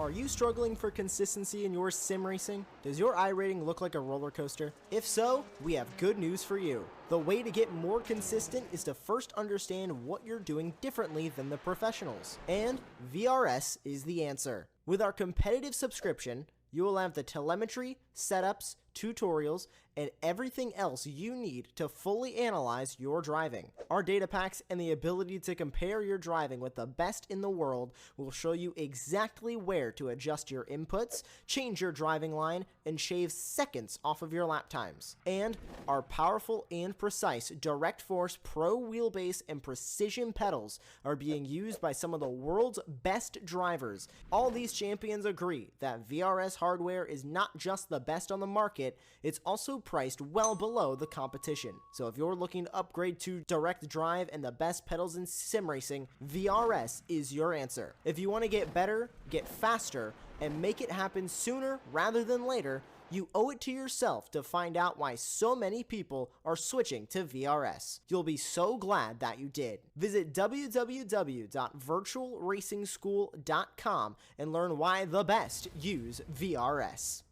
Are you struggling for consistency in your sim racing? Does your iRating look like a roller coaster? If so, we have good news for you. The way to get more consistent is to first understand what you're doing differently than the professionals. And VRS is the answer. With our competitive subscription, you will have the telemetry, setups, tutorials, and everything else you need to fully analyze your driving. Our data packs and the ability to compare your driving with the best in the world will show you exactly where to adjust your inputs, change your driving line, and shave seconds off of your lap times. And our powerful and precise Direct Force Pro wheelbase and precision pedals are being used by some of the world's best drivers. All these champions agree that VRS hardware is not just the best on the market, it's also priced well below the competition. So if you're looking to upgrade to direct drive and the best pedals in sim racing, VRS is your answer. If you want to get better, get faster, and make it happen sooner rather than later, you owe it to yourself to find out why so many people are switching to VRS. You'll be so glad that you did. Visit www.virtualracingschool.com and learn why the best use VRS.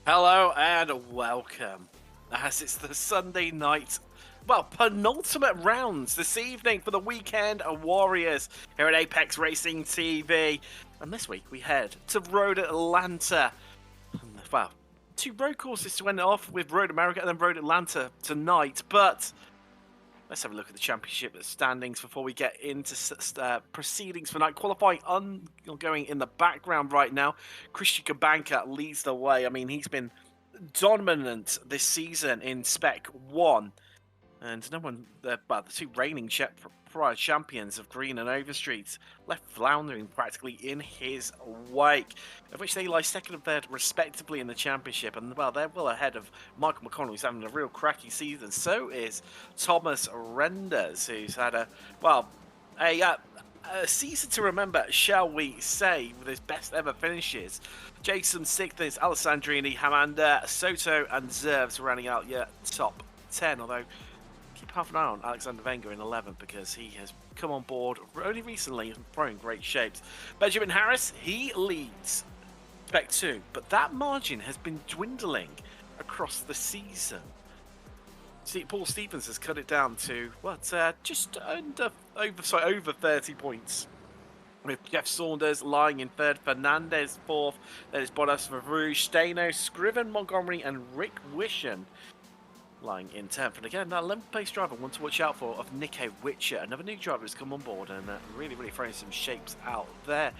Hello and welcome, as it's the Sunday night, well, penultimate rounds this evening for the Weekend Warriors here at Apex Racing TV. And this week we head to Road Atlanta. Well, two road courses to end it off with Road America and then Road Atlanta tonight. But let's have a look at the championship standings before we get into proceedings for night. Qualifying ongoing in the background right now. Christian Kabanka leads the way. I mean, he's been dominant this season in Spec 1. And no one, the two reigning prior champions of Green and Overstreet left floundering practically in his wake, of which they lie second and third respectively in the championship. And well, they're well ahead of Michael McConnell, who's having a real cracky season. So is Thomas Renders, who's had a season to remember, shall we say, with his best ever finishes. Jason Sixth, Alessandrini, Hamanda, Soto, and Zerves rounding out your top 10. Although keep half an eye on Alexander Wenger in 11th because he has come on board only recently and throwing great shapes. Benjamin Harris, he leads Spec 2, but that margin has been dwindling across the season. Paul Stevens has cut it down to just over 30 points. With Jeff Saunders lying in third, Fernandez fourth, then it's Bottas, Verrouge, Steno, Scriven, Montgomery, and Rick Wishon lying in 10th. And again, that 11th place driver, one to watch out for, of Nico Witcher. Another new driver has come on board and really throwing some shapes out there.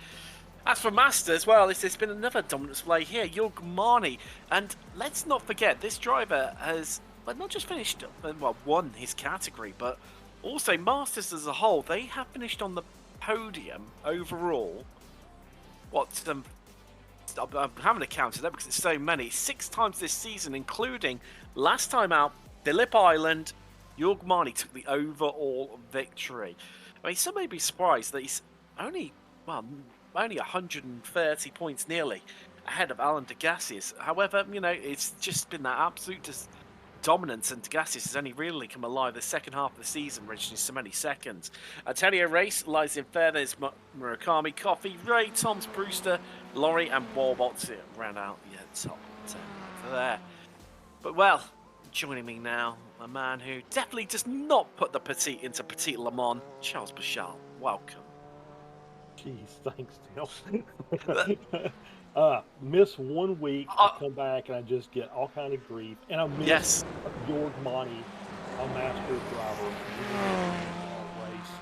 As for Masters, well, it's been another dominant display here. Jörg Marni. And let's not forget, this driver has not just finished, won his category, but also Masters as a whole. They have finished on the podium overall. I haven't counted that because it's so many. 6 times this season, including last time out, Phillip Island. Jörg Marni took the overall victory. I mean, some may be surprised that he's only 130 points nearly ahead of Alan Degassius. However, it's just been that absolute dominance, and Degassius has only really come alive the second half of the season, registering so many seconds. Antonio Race lies in third. There's Murakami, Coffey, Ray, Toms, Brewster, Laurie, and Borbot to round out the top 10 over there. But well, joining me now, a man who definitely does not put the petite into Petite Le Mans, Charles Bachal. Welcome. Jeez, thanks, Neil. Miss 1 week, I come back and I just get all kind of grief, and I miss Jörg Marni a master driver race,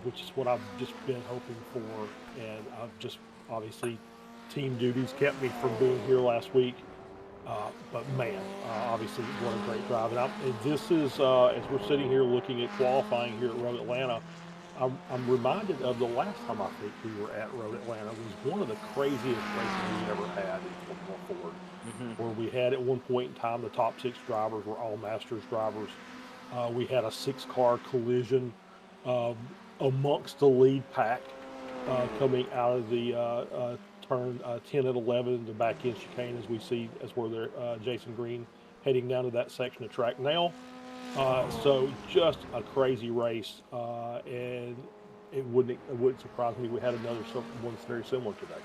which is what I've just been hoping for. And I've just obviously team duties kept me from being here last week. But man, obviously, what a great drive! And this is as we're sitting here looking at qualifying here at Road Atlanta. I'm reminded of the last time I think we were at Road Atlanta. It was one of the craziest races we've ever had in Formula Ford, Hmm. where we had at one point in time the top six drivers were all Masters drivers. We had a six-car collision um, amongst the lead pack coming out of the turn 10 and 11, the back end chicane, as we see as where they're Jason Green heading down to that section of track now. So just a crazy race, and it wouldn't surprise me we had another one very similar today.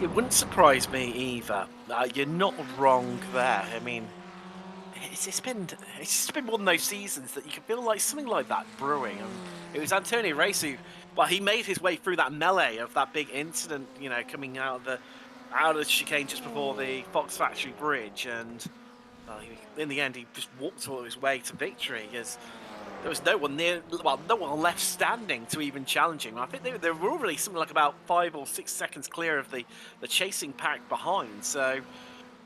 It wouldn't surprise me either. You're not wrong there. I mean, it's been it's just been one of those seasons that you can feel like something like that brewing. And it was Antonio Racing, but he made his way through that melee of that big incident, coming out of the chicane just before the Fox Factory Bridge, and in the end he just walked all his way to victory. As there was no one left standing to even challenge him. I think they were already something like about 5 or 6 seconds clear of the chasing pack behind. So,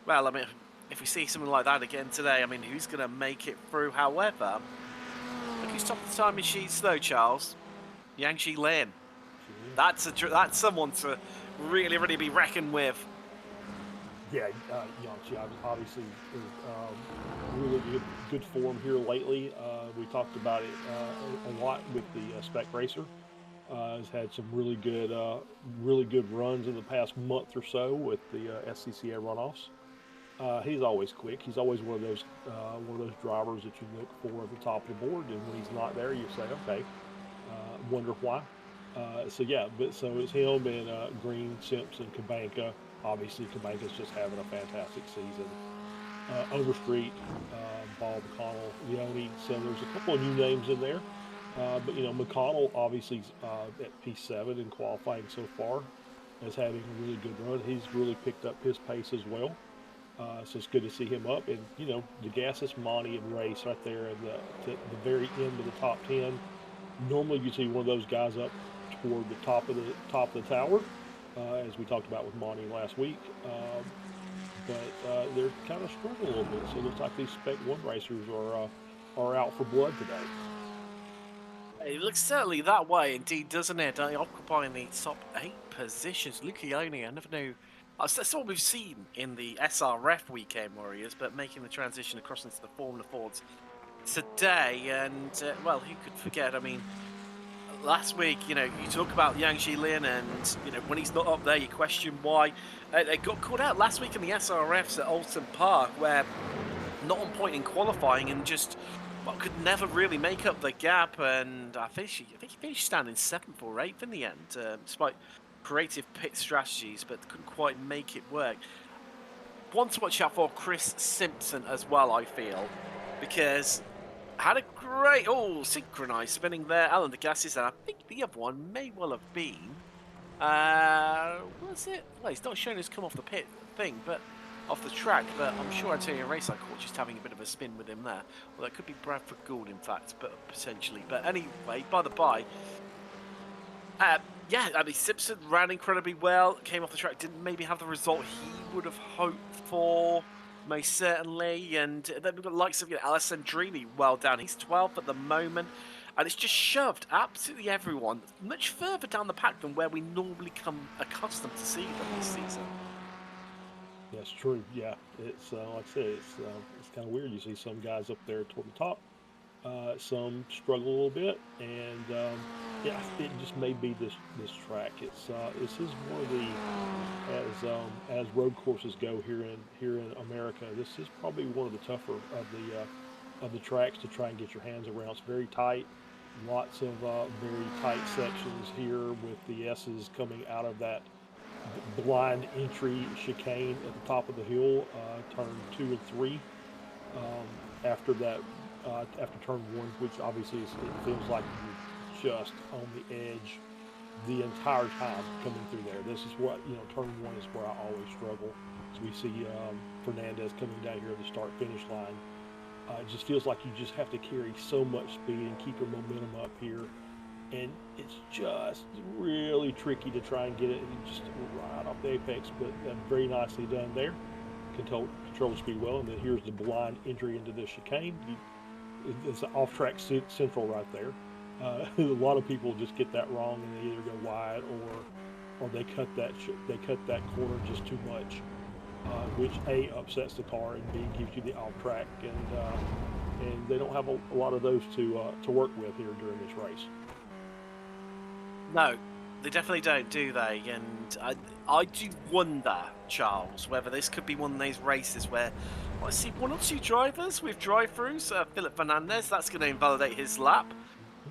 well, I mean, if we see something like that again today, I mean, who's going to make it through? However, look who's top of the timing sheets though, Charles. Yang Shi Lin. That's someone to really be reckoned with. Yeah, Yangtze obviously is really good form here lately. We talked about it a lot with the Spec Racer. Has had some really good runs in the past month or so with the SCCA runoffs. He's always quick. He's always one of those drivers that you look for at the top of the board, and when he's not there, you say, okay, wonder why. So yeah, but so it's him and Green, Simpson, Kabanka. Obviously, Kabanka's just having a fantastic season. Overstreet, Ball, McConnell, Leone. So there's a couple of new names in there. But McConnell obviously at P7 in qualifying so far is having a really good run. He's really picked up his pace as well. So it's good to see him up. And DeGassis, Monty, and Race right there at the very end of the top 10. Normally you see one of those guys up toward the top of the tower, as we talked about with Monty last week. But they're kind of struggling a little bit. So it looks like these Spec 1 racers are out for blood today. It looks certainly that way indeed, doesn't it? Occupying the top 8 positions. Luca Ione, I never knew. That's what we've seen in the SRF Weekend Warriors, but making the transition across into the Formula Fords today. And, well, who could forget? I mean, last week, you talk about Yang Shi Lin, and, when he's not up there, you question why. They got caught out last week in the SRFs at Alton Park, where not on point in qualifying and just could never really make up the gap. And I think he finished standing 7th or 8th in the end, despite creative pit strategies, but couldn't quite make it work. One to watch out for, Chris Simpson as well, I feel, because had a great synchronized spinning there. Alan Degassis, and I think the other one may well have been. Was it? Well, he's not showing us come off the pit thing, but off the track. But I'm sure Antonio Race I caught just having a bit of a spin with him there. Well, that could be Bradford Gould, in fact, but potentially. But anyway, by the by, yeah, I mean, Simpson ran incredibly well. Came off the track, didn't maybe have the result he would have hoped for, most certainly. And then we've got the likes of Alessandrini well down. He's 12th at the moment. And it's just shoved absolutely everyone much further down the pack than where we normally come accustomed to see them this season. That's true. Yeah, it's like I said, it's kind of weird. You see some guys up there toward the top, some struggle a little bit, and yeah, it just may be this track. This is one of the as road courses go here in America. This is probably one of the tougher of the tracks to try and get your hands around. It's very tight. Lots of very tight sections here with the S's coming out of that blind entry chicane at the top of the hill, turn 2 and 3. After that, after turn 1, which obviously it feels like you're just on the edge the entire time coming through there. This is what turn 1 is where I always struggle. As we see Fernandez coming down here at the start finish line. It just feels like you just have to carry so much speed and keep your momentum up here. And it's just really tricky to try and get it just right off the apex, but very nicely done there. Control the speed well, and then here's the blind entry into the chicane. It's an off-track central right there. A lot of people just get that wrong, and they either go wide or they cut that corner just too much, which A, upsets the car, and B, gives you the off-track, and they don't have a lot of those to work with here during this race. No, they definitely don't, do they? And I do wonder, Charles, whether this could be one of those races where I see one or two drivers with drive-throughs. Philip Fernandez, that's going to invalidate his lap.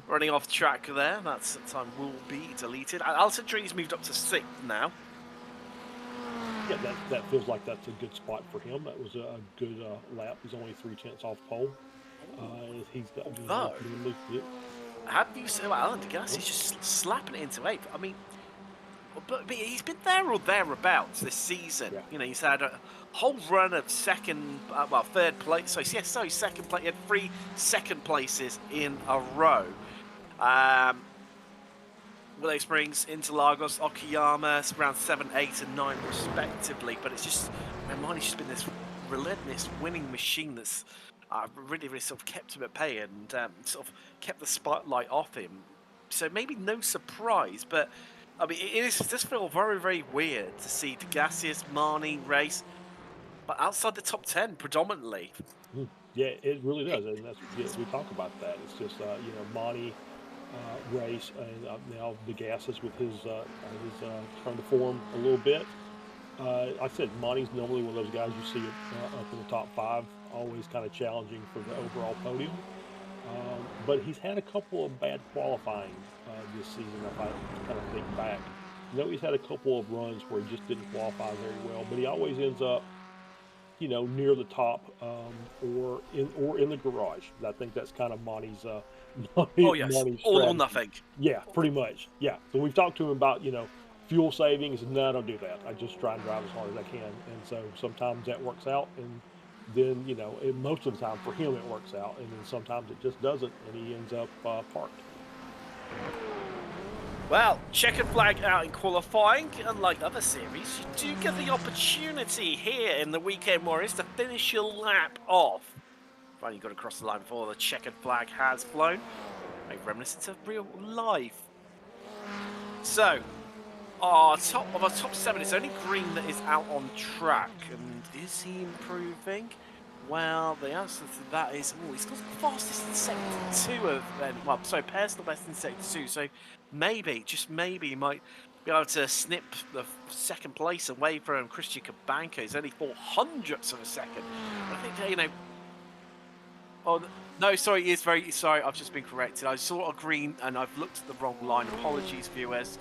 Running off track there, that time will be deleted. Alessandrini's moved up to 6th now. Yeah, that feels like that's a good spot for him. That was a good lap. He's only 3/10 off pole. He's got. Have you seen Alan Degassi's just slapping it into 8th? I mean, but he's been there or thereabouts this season. Yeah. You know, he's had a whole run of third place. Second place. He had 3 second places in a row. Willow Springs, Interlagos, Okayama, around 7, 8, and 9 respectively. But it's just, Marnie's just been this relentless winning machine that's really, really sort of kept him at bay and sort of kept the spotlight off him. So maybe no surprise, but I mean, it does feel very, very weird to see Degassius, Marnie race, but outside the top 10 predominantly. Yeah, it really does, and we talk about that. It's just Marnie race, and now Degassius with his trying to form a little bit. Like I said, Monty's normally one of those guys you see up in the top 5, always kind of challenging for the overall podium. But he's had a couple of bad qualifying this season, if I kind of think back. He's had a couple of runs where he just didn't qualify very well, but he always ends up, near the top or in the garage. I think that's kind of Monty's. Monty's all or nothing. Yeah, pretty much. Yeah. So we've talked to him about fuel savings. No, I don't do that. I just try and drive as hard as I can. And so sometimes that works out, and then most of the time for him it works out, and then sometimes it just doesn't, and he ends up parked. Well, checkered flag out in qualifying. Unlike other series, you do get the opportunity here in the Weekend Warriors to finish your lap off. Finally got across the line before the checkered flag has flown. A reminiscence of real life. So, our top 7 is only Green that is out on track. And is he improving? Well, the answer to that is, he's got the fastest in Sector 2 of, personal best in Sector 2. So maybe, just maybe, he might be able to snip the second place away from Christian Cabanco. He's only 0.04 of a second. I think, oh, no, sorry, he is very sorry. I've just been corrected. I saw a Green and I've looked at the wrong line. Apologies, viewers.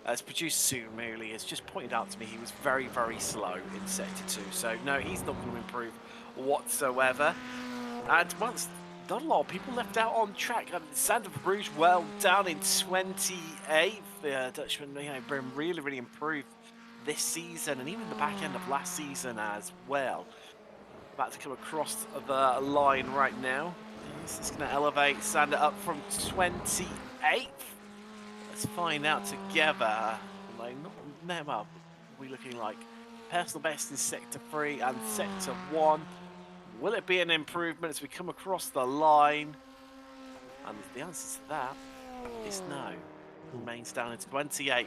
As producer Sumuli has just pointed out to me, he was very, very slow in Sector 2. So, no, he's not going to improve whatsoever. And once not a lot of people left out on track. Sander Bruges well down in 28th. The Dutchman, been really, really improved this season, and even the back end of last season as well. About to come across the line right now. This is going to elevate Sander up from 28th. Let's find out together. Well, we're looking like personal best in Sector 3 and Sector 1. Will it be an improvement as we come across the line? And the answer to that is no. Remains down in 28th.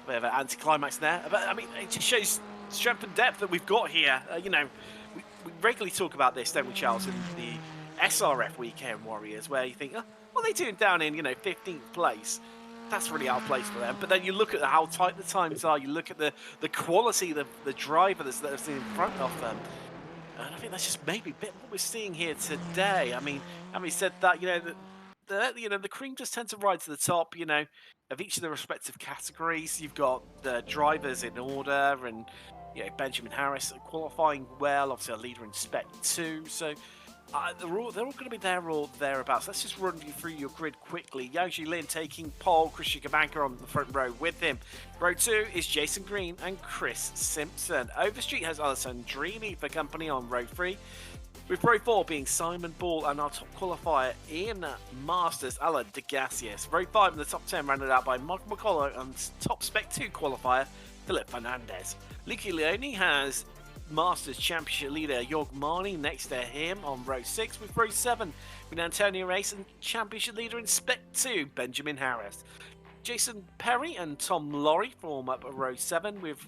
Bit of an anticlimax there. But I mean, it just shows strength and depth that we've got here. We regularly talk about this, don't we, Charles, in the SRF Weekend Warriors, where you think, what are they doing down in, 15th place? That's really out of place for them. But then you look at how tight the times are. You look at the quality of the driver that's in front of them. And I think that's just maybe a bit what we're seeing here today. I mean, having said that, the cream just tend to ride to the top, of each of the respective categories. You've got the drivers in order, and Benjamin Harris qualifying well, obviously a leader in Spec 2. So they're all going to be there or thereabouts. Let's just run you through your grid quickly. Yang Lin taking pole, Christian Cabanca on the front row with him. Row 2 is Jason Green and Chris Simpson. Overstreet has Alessandrini for company on row 3. With row 4 being Simon Ball and our top qualifier in Masters, Alan Degassius. Row 5 in the top 10 rounded out by Michael McCullough and top Spec 2 qualifier Philip Fernandez. Lucky Leone has Masters Championship leader Jorg Marni next to him on row 6, with row 7 with Antonio Race and Championship leader in Spec 2 Benjamin Harris. Jason Perry and Tom Laurie form up row 7 with,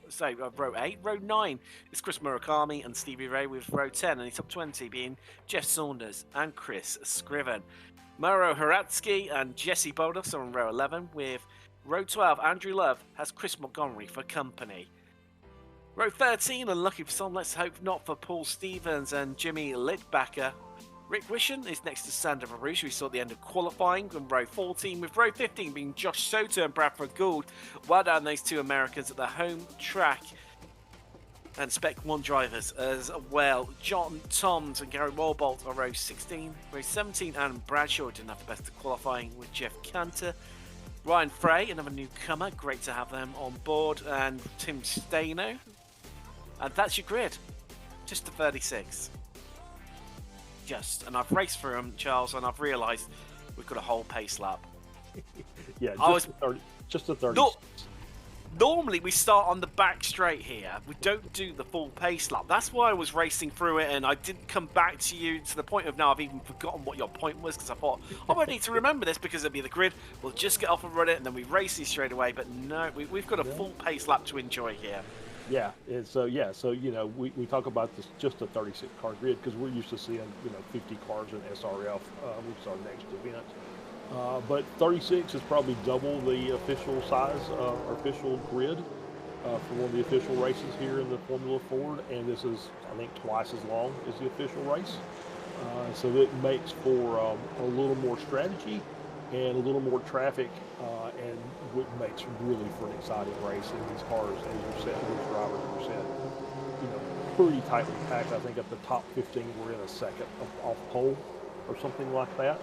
row 8. Row 9 is Chris Murakami and Stevie Ray, with row 10 and the top 20 being Jeff Saunders and Chris Scriven. Mauro Haratsky and Jesse Boldos are on row 11, with row 12 Andrew Love has Chris Montgomery for company. Row 13, unlucky for some, let's hope not, for Paul Stevens and Jimmy Lidbacker. Rick Wishon is next to Sander Baruch, we saw at the end of qualifying on row 14, with row 15 being Josh Soto and Bradford Gould. Well done, those two Americans at the home track. And Spec 1 drivers as well. John Toms and Gary Walbolt on row 16. Row 17, and Bradshaw didn't have the best of qualifying with Jeff Cantor. Ryan Frey, another newcomer, great to have them on board. And Tim Staino. And that's your grid. Just to 36. And I've raced through them, Charles, and I've realised we've got a whole pace lap. Yeah, just a 30. No, normally we start on the back straight here. We don't do the full pace lap. That's why I was racing through it, and I didn't come back to you to the point of now I've even forgotten what your point was, because I thought, I need to remember this because it'll be the grid. We'll just get off and run it, and then we race these straight away. But no, we've got a full pace lap to enjoy here. Yeah, so we talk about this just a 36 car grid because we're used to seeing 50 cars in SRF, which is our next event. But 36 is probably double the official size, or official grid for one of the official races here in the Formula Ford, and this is I think twice as long as the official race. So it makes for a little more strategy and a little more traffic, and what makes really for an exciting race. And these cars, as you said, these drivers were said, pretty tightly packed. I think at the top 15 we're in a second off pole or something like that.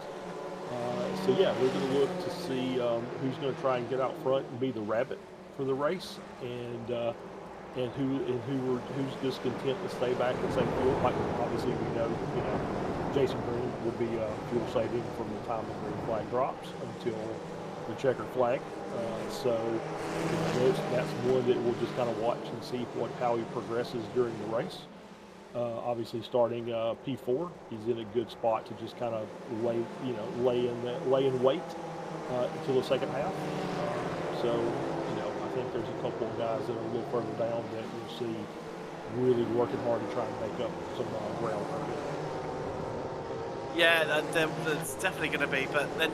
So yeah, we're going to look to see who's going to try and get out front and be the rabbit for the race, and who's just content to stay back and say fuel. Like obviously we know, Jason Green will be fuel saving from the time the green flag drops until the checkered flag. So that's one that we'll just kind of watch and see how he progresses during the race. Obviously, starting P4, he's in a good spot to just kind of lay in wait until the second half. So I think there's a couple of guys that are a little further down that you'll see really working hard to try and make up some ground. Yeah, there's definitely going to be, but then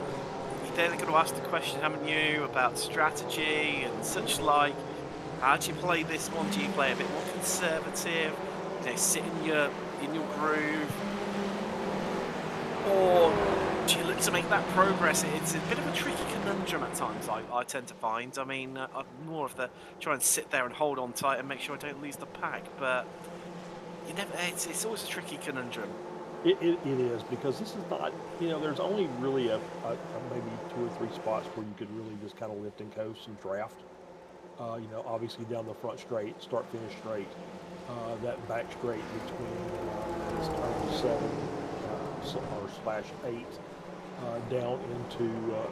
they're going to ask the question, haven't you, about strategy and such like. How do you play this one? Do you play a bit more conservative? Sit in your groove, or do you look to make that progress? It's a bit of a tricky conundrum at times. I tend to find. I mean, I'm more of the try and sit there and hold on tight and make sure I don't lose the pack. But you never. It's always a tricky conundrum. It is, because this is not, there's only really a maybe 2 or 3 spots where you could really just kind of lift and coast and draft. Obviously down the front straight, start finish straight, that back straight between this turn 7 or /8 down into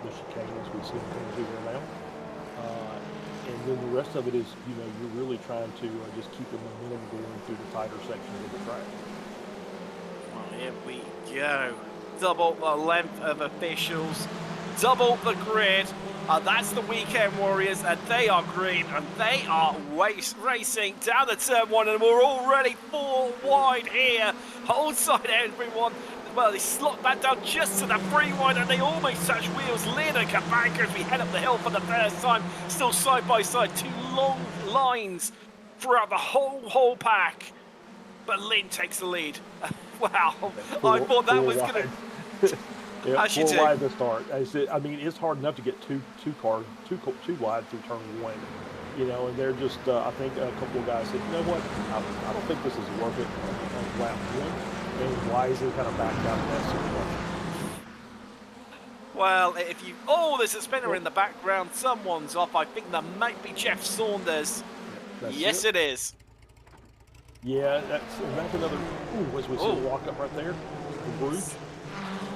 the chicane as we see them coming through there now. And then the rest of it is, you're really trying to just keep the momentum going through the tighter sections of the track. Here we go. Double the length of officials, double the grid. That's the Weekend Warriors, and they are green, and they are racing down the turn 1, and we're already 4 wide here. Hold tight, everyone. Well, they slot that down just to the 3 wide, and they almost touch wheels. Lynn and Kabanka as we head up the hill for the first time. Still side by side, 2 long lines throughout the whole pack. But Lynn takes the lead. Wow, I thought that was going to... Yeah, 4 wide to start. I mean, it's hard enough to get two wide through turn 1, and they're just, I think a couple of guys said, you know what, I don't think this is worth it on lap 1, and wisely kind of backed out of that situation. Well, if you... Oh, there's a spinner in the background. Someone's off. I think that might be Jeff Saunders. Yeah, yes, it is. Yeah, that's another. Ooh, as we see the walk up right there, the Bruge.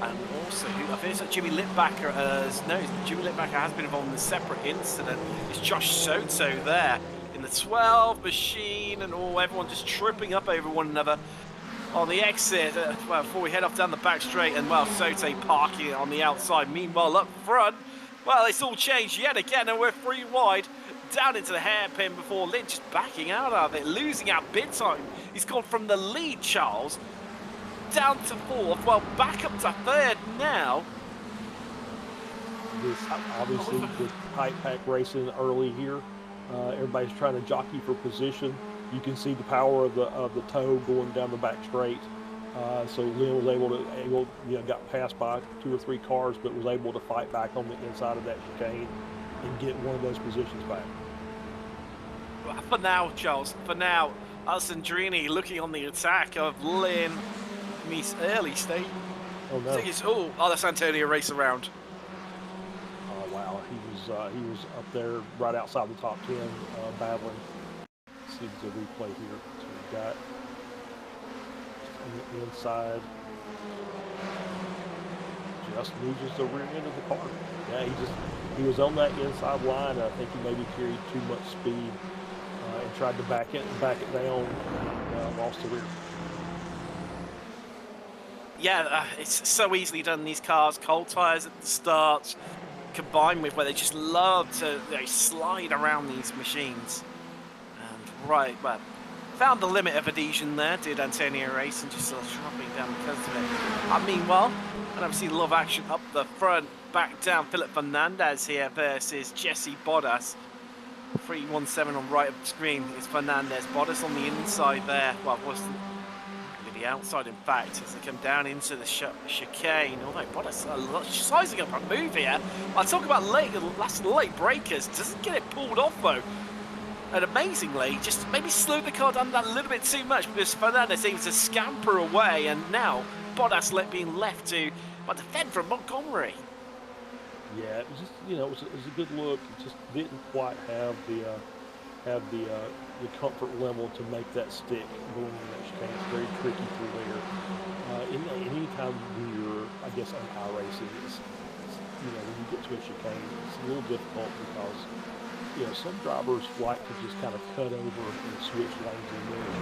And also, I think it's like Jimmy Littbacker. Jimmy Littbacker has been involved in a separate incident. It's Josh Soto there in the 12 machine, and everyone just tripping up over one another on the exit. Before we head off down the back straight, and Soto parking it on the outside. Meanwhile, up front, it's all changed yet again, and we're 3 wide. Down into the hairpin before Lynch just backing out of it, losing out big time. He's gone from the lead, Charles, down to 4th, back up to 3rd now. This obviously with tight pack racing early here. Everybody's trying to jockey for position. You can see the power of the toe going down the back straight. So Lynn was able to got passed by 2 or 3 cars, but was able to fight back on the inside of that chicane and get one of those positions back. For now, Charles, Alessandrini looking on the attack of Lynn. Meets early state. Oh no! That's Antonio race around. Oh wow, he was up there right outside the top 10, battling. Let's see the replay here. So we got on the inside. Just loses the rear end of the car. Yeah, he was on that inside line. I think he maybe carried too much speed and tried to back it down and lost the rear. Yeah, it's so easily done in these cars. Cold tyres at the start, combined with where they just love to slide around these machines. And found the limit of adhesion there, did Antonio Race, and just sort of dropping down because of it. Meanwhile, and obviously a lot of action up the front, back down. Philip Fernandez here versus Jesse Bottas. 317 on right of the screen is Fernandez. Bottas on the inside there. Wasn't the outside, in fact, as they come down into the chicane. Although Bottas sizing up a move here. I talk about late breakers. Doesn't get it pulled off though. And amazingly, just maybe slowed the car down that a little bit too much because Fernandez seems to scamper away, and now Bottas being left to defend from Montgomery. Yeah, it was just it was a good look. It just didn't quite have the comfort level to make that stick going in that chicane. It's very tricky through there. Anytime you're, I guess, on iRacing, it's when you get to a chicane, it's a little difficult because some drivers like to just kind of cut over and switch lanes in there and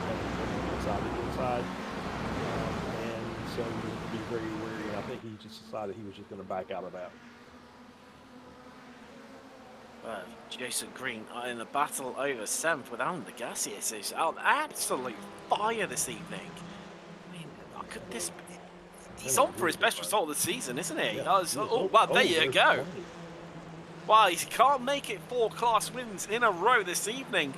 inside to inside, and so you have to be very wary. I think he just decided he was just going to back out of that. Jason Green in the battle over 7th with Alan Degassier, who's on absolute fire this evening. I mean, he's on for his best result of the season, isn't he? Yeah. There you go. Wow, he can't make it 4 class wins in a row this evening.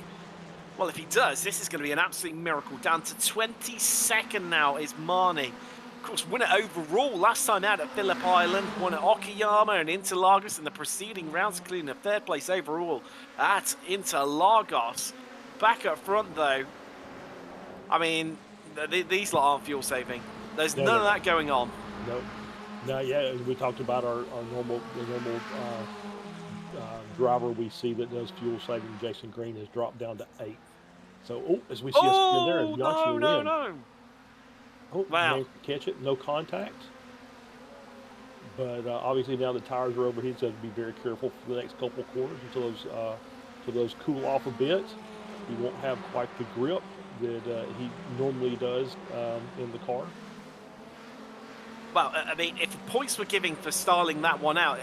Well, if he does, this is going to be an absolute miracle. Down to 22nd now is Marnie. Of course, winner overall last time out at Phillip Island, won at Okayama and Interlagos in the preceding rounds, including a 3rd place overall at Interlagos. Back up front, though, I mean, these lot aren't fuel saving. There's none of that going on. No, yeah, as we talked about the normal driver we see that does fuel saving, Jason Green, has dropped down to 8th. So, as we see us in there, no. Oh, wow. Catch it, no contact. But obviously now the tires are over, he's got to be very careful for the next couple of corners until those cool off a bit. He won't have quite the grip that he normally does in the car. Well, I mean, if points were giving for styling that one out,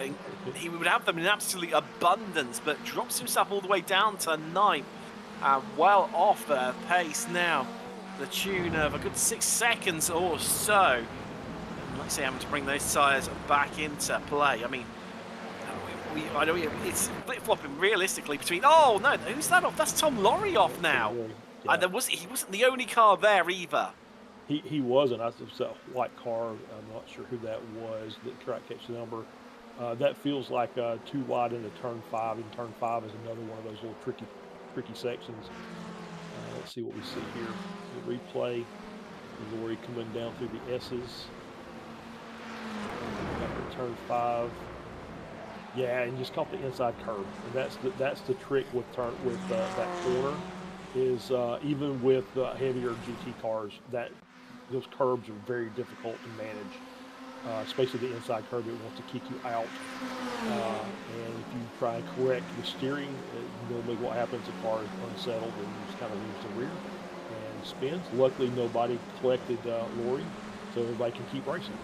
he would have them in absolute abundance, but drops himself all the way down to 9th. Well off pace now. The tune of a good 6 seconds or so. And like I say, having to bring those tyres back into play. I mean, I know it's flip-flopping realistically between... Oh, no, who's that off? That's Tom Lorry off now. Yeah. And he wasn't the only car there either. He wasn't. It was a white car. I'm not sure who that was. That track catch the number. That feels like 2 wide into turn 5, and turn 5 is another one of those little tricky sections. Let's see what we see here. The replay. The Lorry coming down through the S's. After turn 5. Yeah, and just caught the inside curve. And that's the trick with that corner. is even with heavier GT cars, that those curbs are very difficult to manage, especially the inside curb. It wants to kick you out, and if you try and correct the steering, normally what happens, the car is unsettled and you just kind of lose the rear and spins. Luckily, nobody collected Lori, so everybody can keep racing.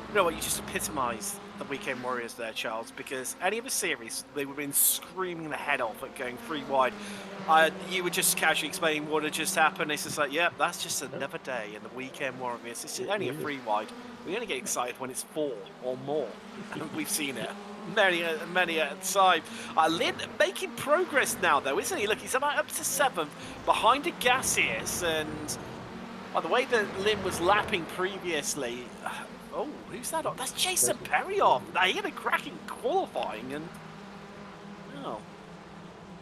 You know what, you just epitomised the Weekend Warriors there, Charles, because any other series, they would have been screaming the head off at going 3 wide. You were just casually explaining what had just happened. It's just like, yeah, that's just another day in the Weekend Warriors. It's only a 3 wide. We only get excited when it's 4 or more. And we've seen it many a time. Lynn making progress now, though, isn't he? Look, he's about up to 7th, behind a Gaseous, and by the way that Lynn was lapping previously... Oh, who's that? That's Jason Perryoff. He had a cracking qualifying, and oh,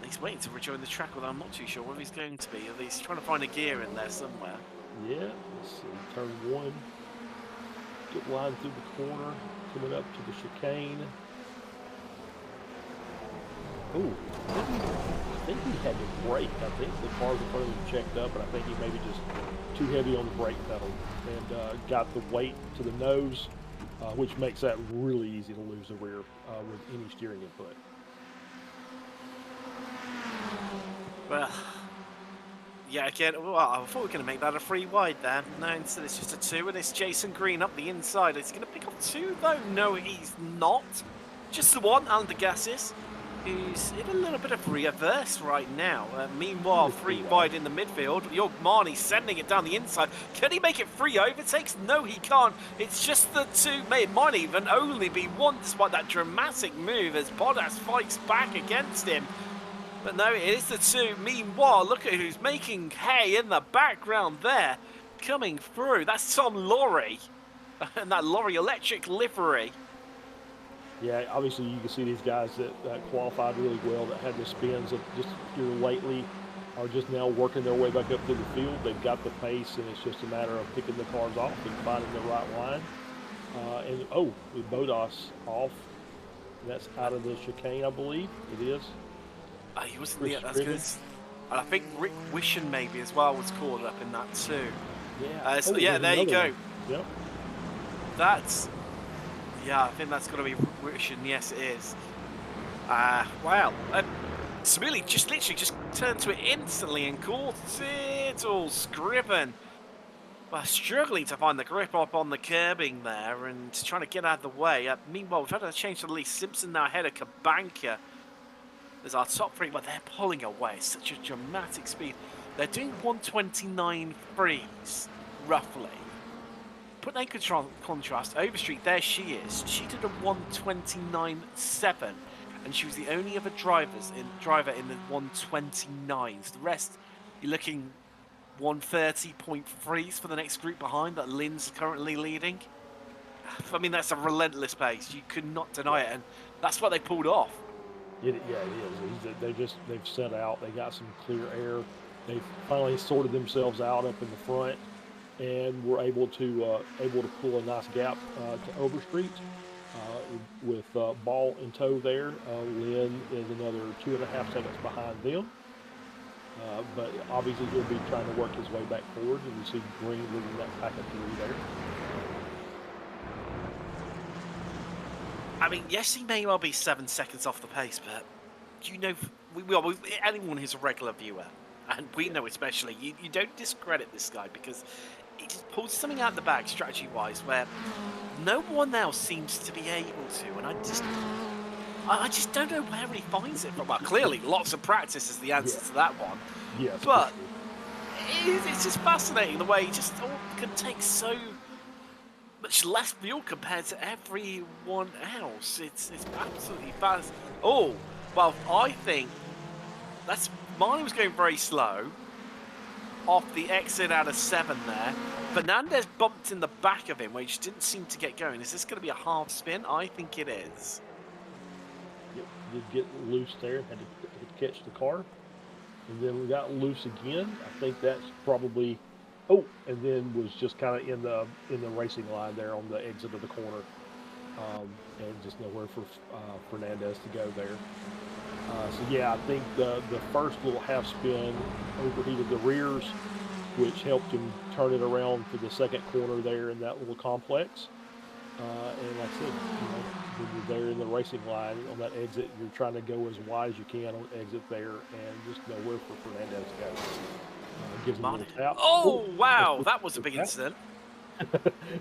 he's waiting to rejoin the track. Although I'm not too sure where he's going to be. He's trying to find a gear in there somewhere. Yeah, let's see. Turn 1. Get line through the corner, coming up to the chicane. Oh, I think he had to brake. I think the cars in front of him checked up, but I think he maybe just too heavy on the brake pedal and got the weight to the nose, which makes that really easy to lose the rear with any steering input. Well, yeah, again, well, I thought we were going to make that a 3 wide there. No, instead it's just a 2, and it's Jason Green up the inside. Is he going to pick up 2, though? No, he's not. Just the 1, Alan Degassis, who's in a little bit of reverse right now. Meanwhile, 3 wide in the midfield. Jorg Marnie sending it down the inside. Can he make it 3 overtakes? No, he can't. It's just the 2. It might even only be 1, despite that dramatic move as Bottas fights back against him. But no, it is the 2. Meanwhile, look at who's making hay in the background there. Coming through. That's Tom Lorry. And that Lorry electric livery. Yeah, obviously you can see these guys that qualified really well, that had the spins of just here lately, are just now working their way back up to the field. They've got the pace, and it's just a matter of picking the cars off and finding the right line. With Bottas off, that's out of the chicane, I believe it is. He wasn't. Yeah, that's good. And I think Rick Wishon maybe as well was caught up in that too. Yeah. Yeah, there you go. One. Yep. That's. Yeah, I think that's got to be Wishon. Yes, it is. Wow. Smiley just literally just turned to it instantly and caught it all. Scriven. Struggling to find the grip up on the curbing there and trying to get out of the way. Meanwhile, we've had a change to Lee Simpson now ahead of Kabanka. There's our top 3, but they're pulling away. It's such a dramatic speed. They're doing 129 frees, roughly. Put that in contrast, Overstreet, there she is. She did a 129.7, and she was the only other driver in the 129s. The rest, you're looking 130.3s for the next group behind that Lynn's currently leading. I mean, that's a relentless pace. You could not deny it, and that's what they pulled off. It is. They've set out. They got some clear air. They've finally sorted themselves out up in the front, and were able to pull a nice gap to Overstreet with Ball in tow there. Lynn is another 2.5 seconds behind them, but obviously he'll be trying to work his way back forward, and you see Green leading that pack of 3 there. I mean, yes, he may well be 7 seconds off the pace, but you know, anyone who's a regular viewer, and we know especially, you don't discredit this guy because he just pulls something out of the bag strategy-wise where no one else seems to be able to, and I just don't know where he finds it from. Well, clearly, lots of practice is the answer to that one. Yes, but it's just fascinating the way he just can take so much less fuel compared to everyone else. It's absolutely fast. Oh, well, I think Marnie was going very slow off the exit out of 7 there. Fernandez bumped in the back of him, where he just didn't seem to get going. Is this going to be a half spin? I think it is. Yep, did get loose there, had to catch the car, and then we got loose again. I think that's probably. Oh, and then was just kind of in the racing line there on the exit of the corner, and just nowhere for Fernandez to go there. So yeah, I think the first little half spin overheated the rears, which helped him turn it around for the second corner there in that little complex. And like I said, when you're there in the racing line on that exit, you're trying to go as wide as you can on the exit there, and just nowhere for Fernandez to go. Gives him a Marty. little tap. Oh, That's wow. what- That was a with big that. incident.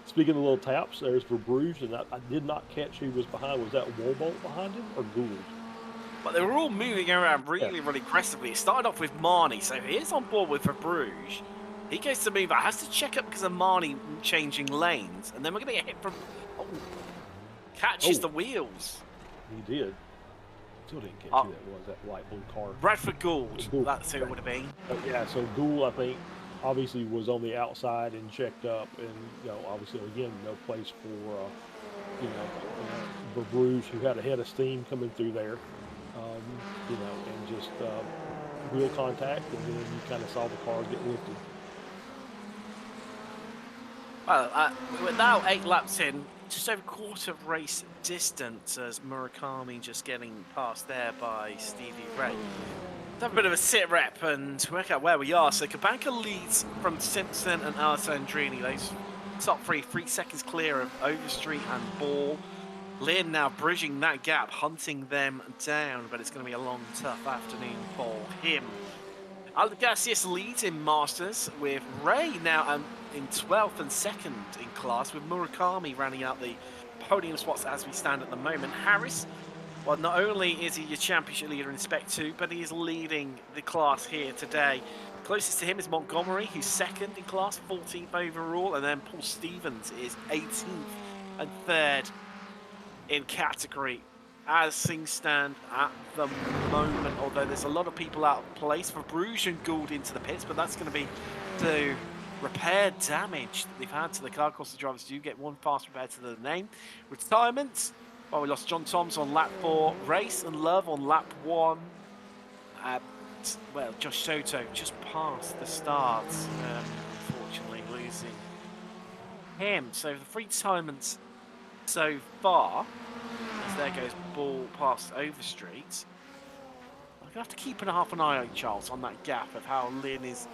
Speaking of little taps, there's for Bruges, and I did not catch who was behind. Was that Wobolt behind him or Gould? But they were all moving around Yeah. really, really aggressively. It started off with Marnie, so he is on board with Bruges. He goes to move out, has to check up because of Marnie changing lanes, and then we're going to get hit from. Oh, catches Oh. the wheels. He did. Still didn't catch who that was, that light blue car. Bradford Gould. Gould. That's who it would have been. Yeah, so Gould, I think, obviously was on the outside and checked up, and obviously again, no place for Bruges, who had a head of steam coming through there, and just wheel contact, and then you kind of saw the car get lifted. Well, we're now 8 laps in, just over quarter of race distance as Murakami just getting passed there by Stevie Ray. Let's have a bit of a sit rep and work out where we are. So Kabanka leads from Simpson and Alessandrini. Those top 3 seconds clear of Overstreet and Ball. Lynn now bridging that gap, hunting them down, but it's going to be a long, tough afternoon for him. Algacius leads in Masters, with Ray now in 12th and 2nd in class, with Murakami rounding out the podium spots as we stand at the moment. Harris, well, not only is he your championship leader in Spec 2, but he is leading the class here today. Closest to him is Montgomery, who's 2nd in class, 14th overall, and then Paul Stevens is 18th and 3rd in category. As things stand at the moment, although there's a lot of people out of place for Bruges and Gould into the pits, but that's going to be to repair damage that they've had to the car. Of course, the drivers do get one fast repair to the name. Retirements, well, we lost John Toms on lap 4, Race and Love on lap 1. Well, Josh Soto just past the start, unfortunately losing him. So the 3 retirements so far. As there goes Ball past Overstreet. I'm going to have to keep an half an eye on Charles on that gap of how Lynn is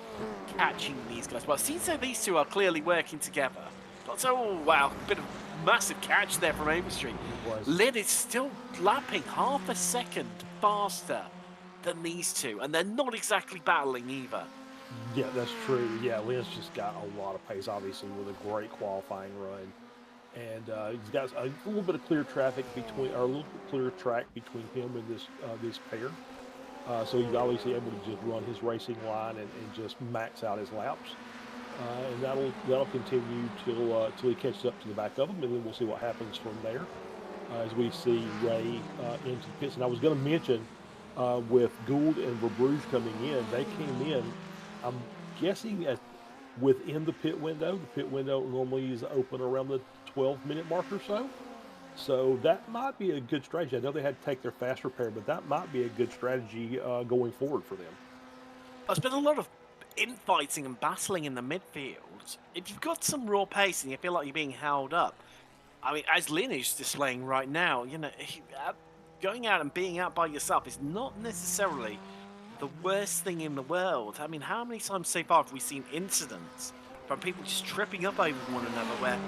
catching these guys. Well, it seems so these two are clearly working together. But oh wow, a bit of massive catch there from Overstreet. Lynn is still lapping half a second faster than these two, and they're not exactly battling either. Yeah, that's true. Yeah, Lynn's just got a lot of pace, obviously, with a great qualifying run. And he's got a little bit of clear traffic between, or a little bit clear track between him and this pair. So he's obviously able to just run his racing line and just max out his laps. And that'll continue till he catches up to the back of him, and then we'll see what happens from there. As we see Ray into the pits. And I was going to mention with Gould and Verbruge coming in, they came in, I'm guessing within the pit window. The pit window normally is open around the 12-minute mark or so. So that might be a good strategy. I know they had to take their fast repair, but that might be a good strategy going forward for them. There's been a lot of infighting and battling in the midfield. If you've got some raw pace and you feel like you're being held up, I mean, as Lynn is displaying right now, going out and being out by yourself is not necessarily the worst thing in the world. I mean, how many times so far have we seen incidents from people just tripping up over one another where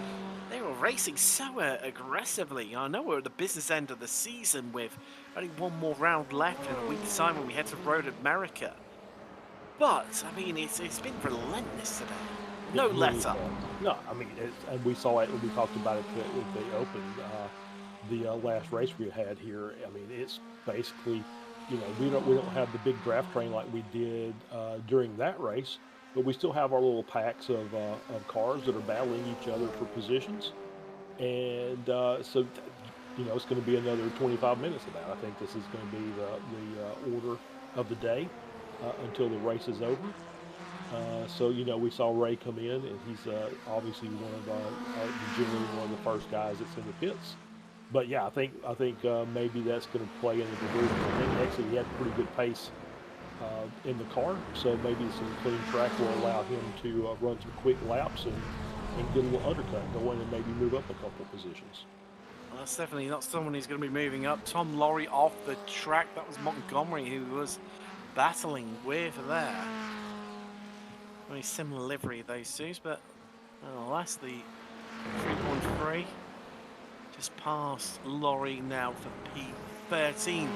they were racing so aggressively? I know we're at the business end of the season with only one more round left in a week's time when we head to Road America. But, I mean, it's been relentless today. No let up. No, I mean, and we saw it when we talked about it at the Open, the last race we had here. I mean, it's basically, we don't have the big draft train like we did during that race, but we still have our little packs of cars that are battling each other for positions, and so it's going to be another 25 minutes of that. I think this is going to be the order of the day until the race is over. So we saw Ray come in, and he's obviously generally one of the first guys that's in the pits. But yeah, I think maybe that's going to play into the group. I think actually he had pretty good pace in the car, so maybe some clean track will allow him to run some quick laps and get a little undercut going and maybe move up a couple positions. Well, that's definitely not someone who's going to be moving up. Tom Laurie off the track. That was Montgomery who was battling with there. Very similar livery, those two, but nonetheless, the 3.3 just past Laurie now for P13.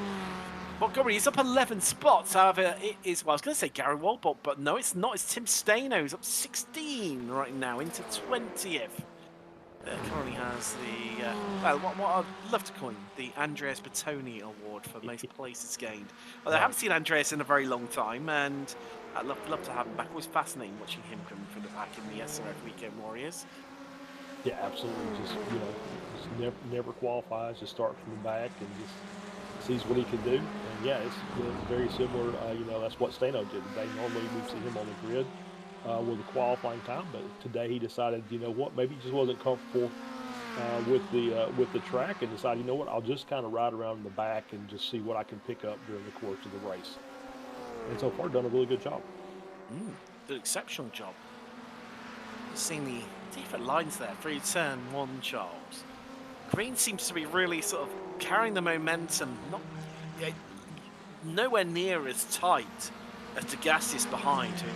Montgomery is up 11 spots. However, it is, well, I was going to say Gary Walbot, but no, it's not. It's Tim Staino who's up 16 right now into 20th. Currently has the, well, what I'd love to coin, the Andreas Bertoni Award for most places gained. Well, I haven't seen Andreas in a very long time, and I'd love to have him back. It was fascinating watching him come from the back in the SRF Weekend Warriors. Yeah, absolutely. Just, just never qualifies, just starts from the back and just sees what he can do. And yeah, it's very similar. That's what Stano did today. Normally we see him on the grid with a qualifying time, but today he decided, what, maybe he just wasn't comfortable with the track, and decided, I'll just kind of ride around in the back and just see what I can pick up during the course of the race. And so far, done a really good job. Did an exceptional job. Seeing the different lines there through turn 1, Charles. Green seems to be really sort of carrying the momentum, nowhere near as tight as Degassis behind, who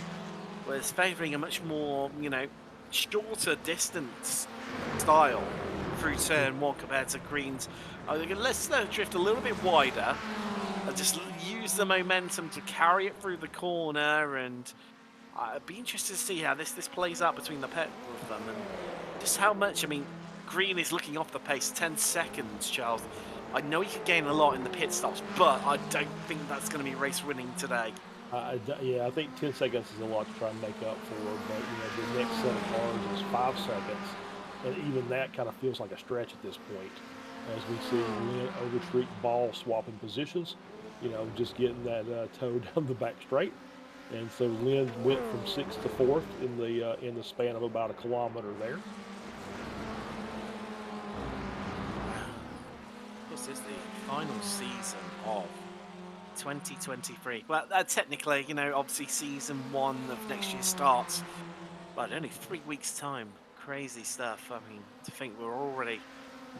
was favouring a much more, shorter distance style through turn 1 compared to Green's. Let's drift a little bit wider and just use the momentum to carry it through the corner, and I'd be interested to see how this plays out between the pair of them, and just how much. I mean, Green is looking off the pace, 10 seconds, Charles. I know he could gain a lot in the pit stops, but I don't think that's going to be race winning today. Yeah, I think 10 seconds is a lot to try and make up for, but the next set of cars is 5 seconds, and even that kind of feels like a stretch at this point, as we see Lynn, Overstreet, Ball swapping positions, just getting that toe down the back straight. And so Lynn went from 6th to 4th in the span of about a kilometer there. This is the final season of 2023. Well, technically, obviously season 1 of next year starts, but only 3 weeks' time. Crazy stuff. I mean, to think we're already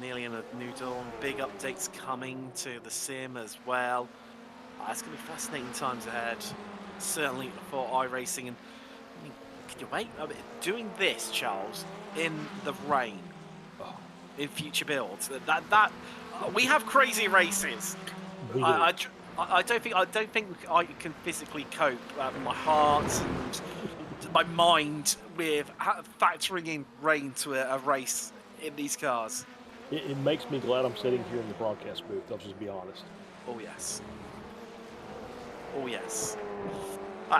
nearly in a new dawn. Big updates coming to the sim as well. It's going to be fascinating times ahead. Certainly for iRacing, and I mean, can you wait? I mean, doing this, Charles, in the rain, in future builds, that we have crazy races. I don't think I can physically cope. My heart and my mind with factoring in rain to a race in these cars. It makes me glad I'm sitting here in the broadcast booth. I'll just be honest. Oh yes. Oh yes.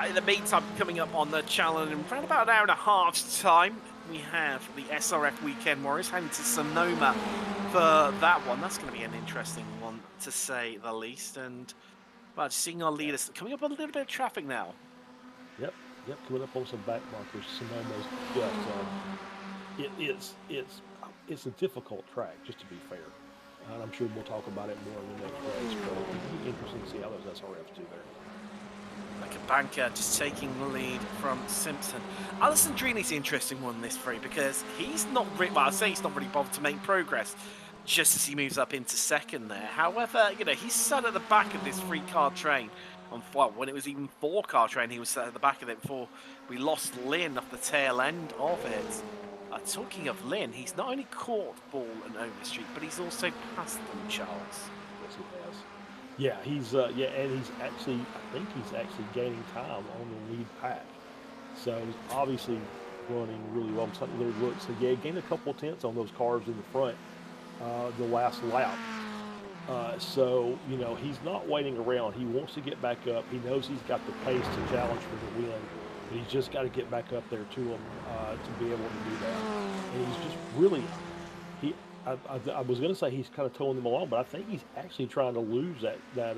In the meantime, coming up on the channel in around about an hour and a half's time, we have the SRF Weekend Warriors heading to Sonoma for that one. That's going to be an interesting one, to say the least. And well, just seeing our leaders coming up on a little bit of traffic now. Yep, coming up on some back markers. Sonoma's it's a difficult track, just to be fair. And I'm sure we'll talk about it more in the next race, but it'll be interesting to see how those SRFs do there. Like a banker just taking the lead from Simpson. Alessandrini's the interesting one this free, because he's not really, well, I'd say he's not really bothered to make progress just as he moves up into second there. However, he's sat at the back of this 3-car train. When it was even 4-car train, he was sat at the back of it before we lost Lynn off the tail end of it. Talking of Lynn, he's not only caught Ball and Overstreet, but he's also passed them, Charles. Yes, he has. Yeah, and he's actually, I think he's actually gaining time on the lead pack. So he's obviously running really well. So he gained a couple of tenths on those cars in the front the last lap. So he's not waiting around. He wants to get back up. He knows he's got the pace to challenge for the win, but he's just got to get back up there to him to be able to do that. And he's just really, I was going to say he's kind of towing them along, but I think he's actually trying to lose that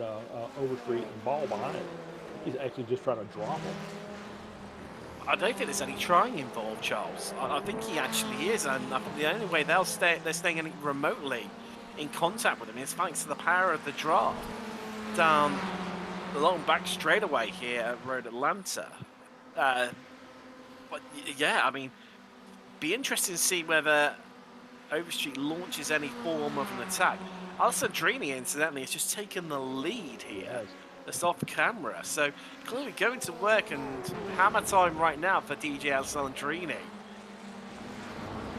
Overstreet and Ball behind him. He's actually just trying to drop him. I don't think there's any trying involved, Charles. I think he actually is, and I think the only way they're staying any remotely in contact with him is thanks to the power of the draft down the long back straightaway here at Road Atlanta. But yeah, I mean, be interesting to see whether Overstreet launches any form of an attack. Alessandrini, incidentally, has just taken the lead here. That's off camera. So clearly going to work, and hammer time right now for DJ Alessandrini.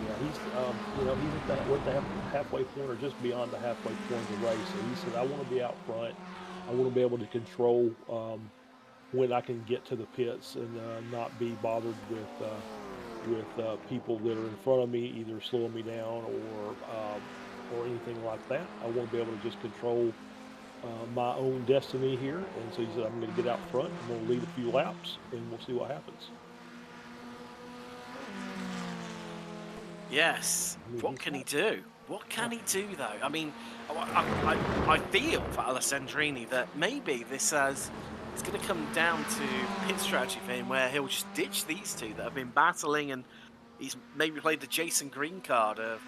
Yeah, he's he's at the halfway point or just beyond the halfway point of the race. And he said, "I want to be out front. I want to be able to control when I can get to the pits and not be bothered with people that are in front of me, either slowing me down or anything like that. I want to be able to just control my own destiny here." And so he said, "I'm going to get out front. I'm going to lead a few laps, and we'll see what happens." Yes. What can he do? What can he do, though? I mean, I feel for Alessandrini that maybe it's going to come down to pit strategy for him, where he'll just ditch these two that have been battling, and he's maybe played the Jason Green card of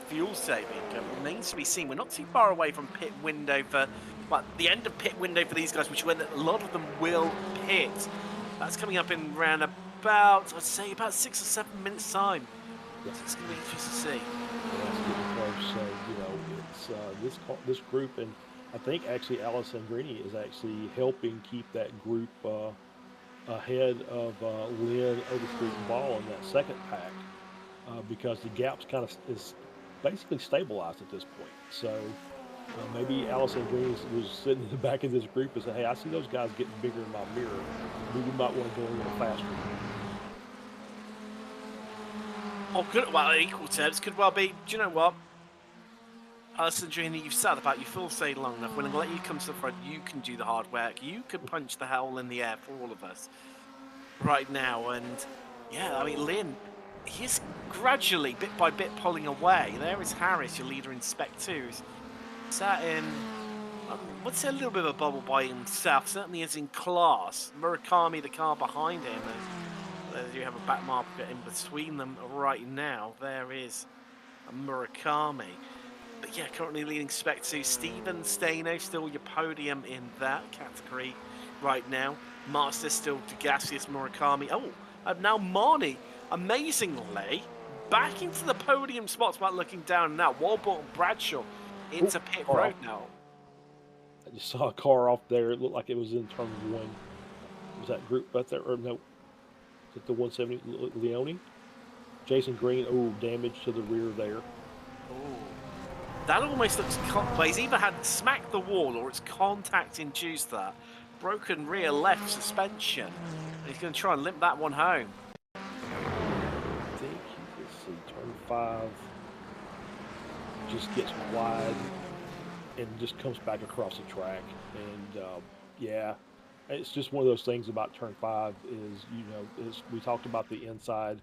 fuel saving. It remains to be seen. We're not too far away from pit window the end of pit window for these guys, which is when a lot of them will pit. That's coming up in around about, I'd say, about 6 or 7 minutes time. Yeah. It's going to be interesting to see. Yeah, it's getting close. So, it's this group, and I think actually Alessandrini is actually helping keep that group ahead of Lynn, Overstreet, and Ball in that second pack because the gap's kind of is basically stabilized at this point. So maybe Alessandrini was sitting in the back of this group and said, "Hey, I see those guys getting bigger in my mirror. We might want to go a little faster." Oh, good. Well, equal terms could well be. Do you know what, Alessandrini, you've sat about, you feel say long enough. When I let you come to the front, you can do the hard work. You can punch the hell in the air for all of us right now. And yeah, I mean, Lynn, he's gradually, bit by bit, pulling away. There is Harris, your leader in Spec 2, who's sat in, would say a little bit of a bubble by himself. Certainly is in class. Murakami, the car behind him. You have a back marker in between them right now. There is a Murakami. But yeah, currently leading Spec 2. Steven Staino, still your podium in that category right now. Master still Degasius Murakami. Oh, and now Marnie, amazingly, back into the podium spots by looking down now. Walbort and Bradshaw into pit road now. I just saw a car off there. It looked like it was in turn 1. Was that group right there? Or no? At the 170 Leone. Jason Green, damage to the rear there. Oh, that almost looks, well, he's either had smacked the wall or it's contact induced that. Broken rear left suspension. And he's going to try and limp that one home. I think, let's see, turn 5 just gets wide and just comes back across the track. And yeah, it's just one of those things about turn 5 is, we talked about the inside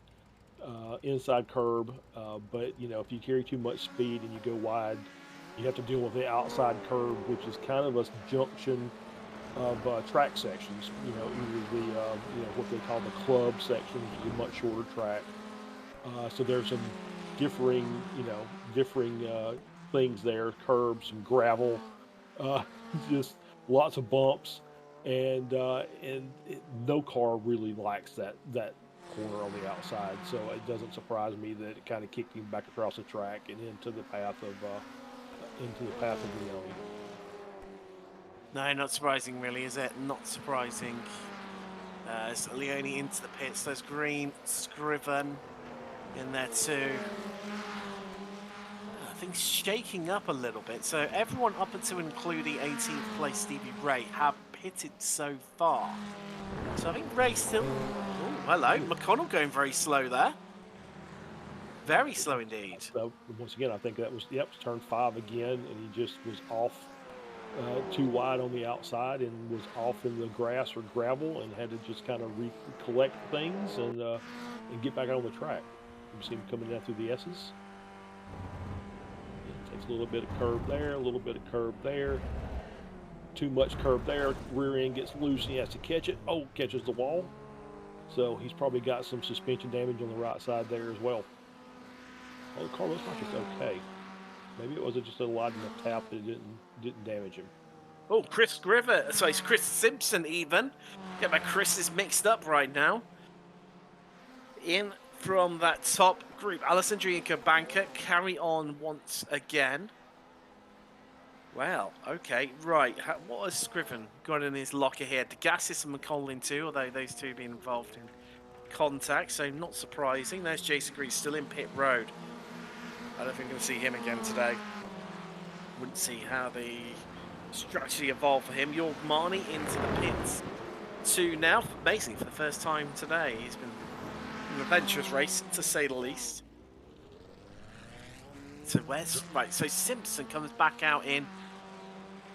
curb, but if you carry too much speed and you go wide, you have to deal with the outside curb, which is kind of a junction of track sections. Either the what they call the club section, which is a much shorter track. So there's some differing things there, curbs, some gravel, just lots of bumps. And no car really likes that corner on the outside, so it doesn't surprise me that it kind of kicked him back across the track and into the path of Leone. No, not surprising, really, is it? Not surprising. As Leone into the pits, there's Green, Scriven in there too. Things shaking up a little bit. So everyone up until including 18th place Stevie Ray have pitted so far. So I think Ray still... Oh, hello. McConnell going very slow there. Very slow indeed. So once again, I think that was, turn 5 again, and he just was off too wide on the outside and was off in the grass or gravel and had to just kind of recollect things and get back on the track. You see him coming down through the S's. Takes a little bit of curb there, a little bit of curb there. Too much curb there. Rear end gets loose and he has to catch it. Oh, catches the wall. So he's probably got some suspension damage on the right side there as well. Oh, the car looks like it's okay. Maybe it was just a light enough tap that it didn't damage him. Oh, Chris Griffith. So it's Chris Simpson even. Yeah, but Chris is mixed up right now. In from that top group. Alessandrini and Kabanka carry on once again. Well, okay, right. What has Scriven got in his locker here? DeGassis and McCollin too, although those two being involved in contact, so not surprising. There's Jason Green still in pit road. I don't think we're going to see him again today. Wouldn't see how the strategy evolved for him. York Marnie into the pits. 2 now, basically for the first time today. He's been an adventurous race, to say the least. So where's... Right, so Simpson comes back out in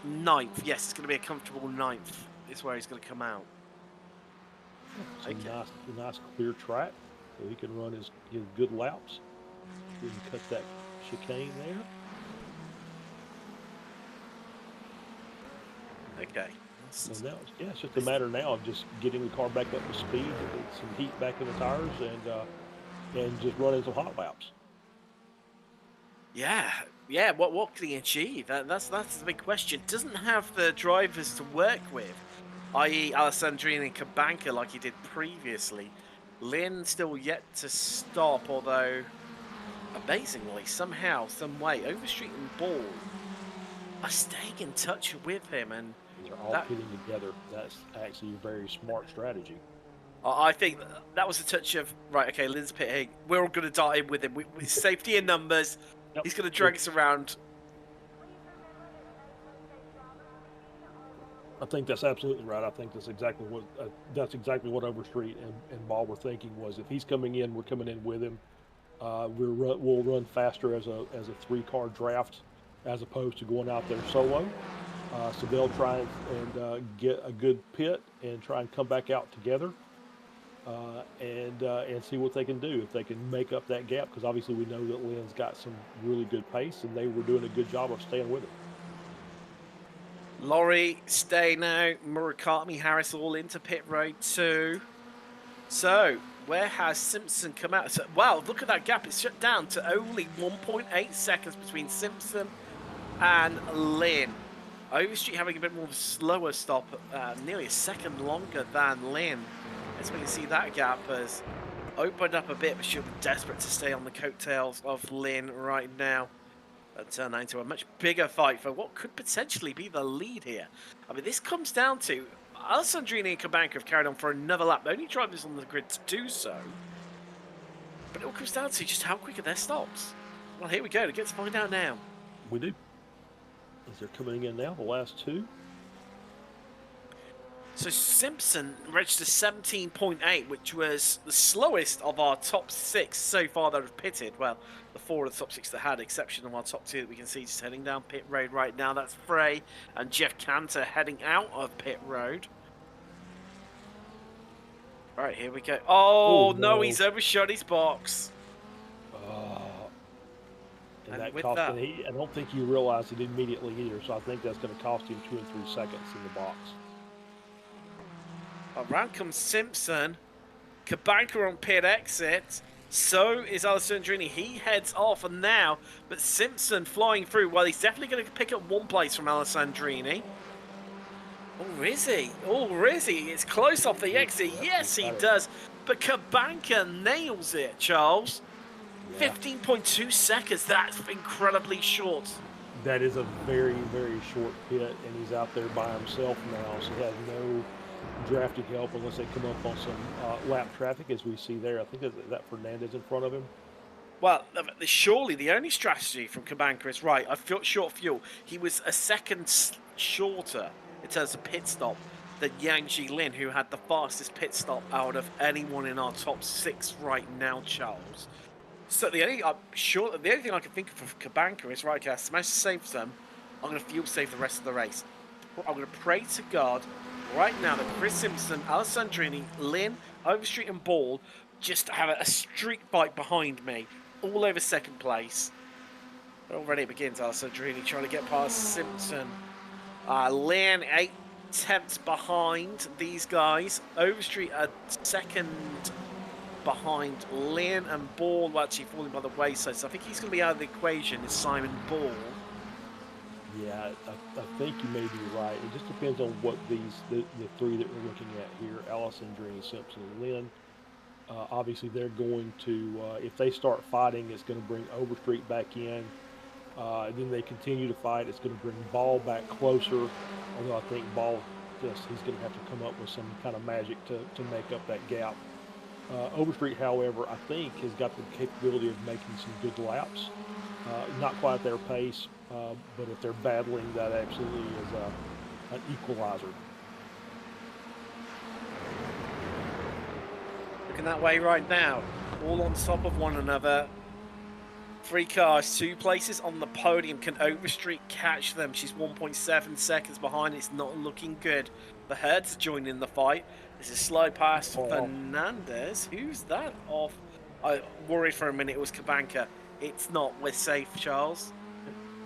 9th. Yes, it's going to be a comfortable 9th. Is where he's going to come out. Some nice clear track, so he can run his good laps. Didn't cut that chicane there. Okay. So now, it's just a matter now of just getting the car back up to speed, get some heat back in the tires, and just running some hot laps. Yeah. What can he achieve? That's the big question. Doesn't have the drivers to work with, i.e. Alessandrini and Kabanka like he did previously. Lynn still yet to stop, although amazingly, somehow, some way, Overstreet and Ball are staying in touch with him, and they're all pitting together. That's actually a very smart strategy. I think that was a touch of, right, okay, Lynn's pitting. We're all going to dart in with him. With safety in numbers, yep. He's going to drag us around. I think that's absolutely right. I think that's exactly what Overstreet and Ball were thinking, was if he's coming in, we're coming in with him. We'll run faster as a 3-car draft as opposed to going out there solo. So they'll try and get a good pit and try and come back out together and see what they can do, if they can make up that gap, because obviously we know that Lynn's got some really good pace and they were doing a good job of staying with him. Laurie, stay now. Murakami, Harris all into pit road 2. So, where has Simpson come out? So, wow, look at that gap. It's shut down to only 1.8 seconds between Simpson and Lynn. Overstreet having a bit more of a slower stop, nearly a second longer than Lynn. As we can see, that gap has opened up a bit, but she'll be desperate to stay on the coattails of Lynn right now. Turn that into a much bigger fight for what could potentially be the lead here. I mean, this comes down to Alessandrini and Kabanka have carried on for another lap. The only drivers on the grid to do so. But it all comes down to just how quick are their stops. Well, here we go. To get to find out now. We do. As they're coming in now, the last 2. So Simpson registered 17.8, which was the slowest of our top 6 so far that have pitted. Well, the 4 of the top 6 that had, exception of our top 2 that we can see just heading down pit road right now. That's Frey and Jeff Cantor heading out of pit road. All right, here we go. Oh, no, he's overshot his box. And that cost him, I don't think he realized it immediately either, so I think that's going to cost him 2 and 3 seconds in the box. Around comes Simpson. Kabanka on pit exit. So is Alessandrini. He heads off, and now, but Simpson flying through. Well, he's definitely going to pick up 1 place from Alessandrini. Or is he? Or is he? It's close off the exit. Yes, he does. But Kabanka nails it, Charles. 15.2 seconds. That's incredibly short. That is a very, very short pit, and he's out there by himself now, so he has no drafting help unless they come up on some lap traffic, as we see there. I think that Fernandez in front of him. Well, surely the only strategy from Kabanka is, right, I've got short fuel. He was a second shorter in terms of pit stop than Yang Ji Lin, who had the fastest pit stop out of anyone in our top 6 right now, Charles. So the only thing I can think of for Kabanka is, right, okay, I smash saves them. I'm going to fuel save the rest of the race. I'm going to pray to God right now that Chris Simpson, Alessandrini, Lynn, Overstreet and Ball just have a streak fight behind me, all over second place. But already it begins. Alessandrini trying to get past Simpson. Lynn 8 tenths behind these guys. Overstreet a second behind Lynn, and Ball actually falling by the wayside. So I think he's going to be out of the equation. Is Simon Ball. Yeah, I think you may be right. It just depends on what the 3 that we're looking at here, Alessandrini, Simpson, and Lynn. Obviously, they're going to, if they start fighting, it's going to bring Overstreet back in. Then they continue to fight. It's going to bring Ball back closer. Although I think Ball he's going to have to come up with some kind of magic to make up that gap. Overstreet, however, I think has got the capability of making some good laps. Not quite at their pace, but if they're battling, that absolutely is an equalizer. Looking that way right now, all on top of one another. 3 cars, 2 places on the podium. Can Overstreet catch them? She's 1.7 seconds behind. It's not looking good. The Herd's joining the fight. There's a slow pass to Fernandez. Who's that off? I worried for a minute it was Kabanka. It's not. We're safe, Charles.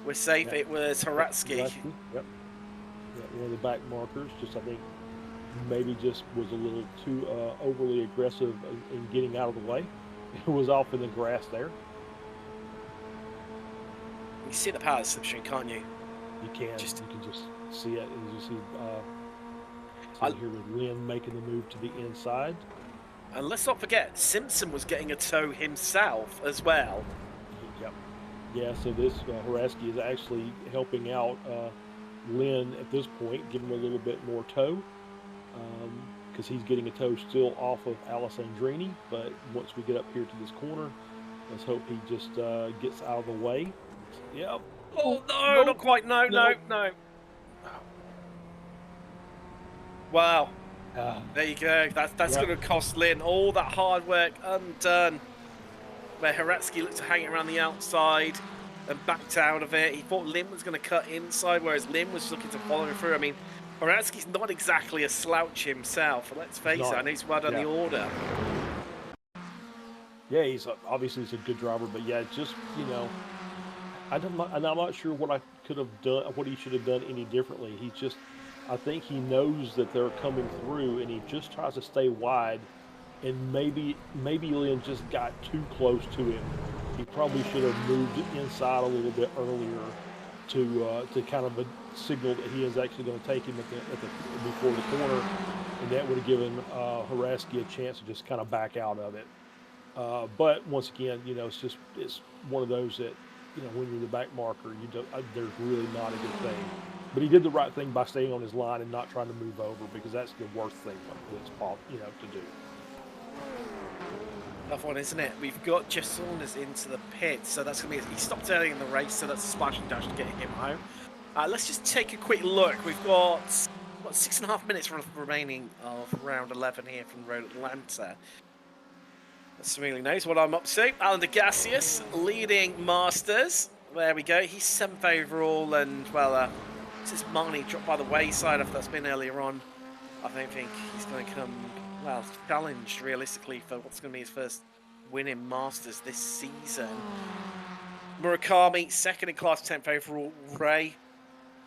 We're safe. Yeah. It was Haratsky. Yep. Yeah, one of the back markers. Just I think maybe just was a little too overly aggressive in getting out of the way. It was off in the grass there. You see the power slipstream, can't you? You can. You can just see it. As you see here with Lynn making the move to the inside. And let's not forget, Simpson was getting a tow himself as well. Yep. Yeah, so this Haratsky is actually helping out Lynn at this point, giving him a little bit more tow. Because he's getting a tow still off of Alessandrini. But once we get up here to this corner, let's hope he just gets out of the way. Yep. Oh, no, not quite. No. Wow. There you go. That's going to cost Lynn all that hard work undone. Where Haratsky looked to hang it around the outside and backed out of it. He thought Lynn was going to cut inside, whereas Lynn was looking to follow him through. I mean, Haratsky's not exactly a slouch himself. Let's face it, I know he's well done the order. Yeah, obviously he's a good driver, but yeah, just, I'm not sure what I could have done, what he should have done any differently. I think he knows that they're coming through, and he just tries to stay wide. And maybe Lynn just got too close to him. He probably should have moved inside a little bit earlier to kind of signal that he is actually going to take him before the corner, and that would have given Haratsky a chance to just kind of back out of it. But once again, it's one of those that, when you're the back marker, there's really not a good thing. But he did the right thing by staying on his line and not trying to move over, because that's the worst thing to do. Tough one, isn't it? We've got Jeff Saunders into the pit, so that's going to be he stopped early in the race, so that's a splashing dash to get him home. Let's just take a quick look. We've got 6.5 minutes remaining of round 11 here from Road Atlanta. Really knows what I'm up to. Alan DeGassius leading Masters. There we go. He's 7th overall, and well, since Marnie dropped by the wayside after that's been earlier on, I don't think he's going to come challenged realistically for what's going to be his first win in Masters this season. Murakami 2nd in class, 10th overall. Ray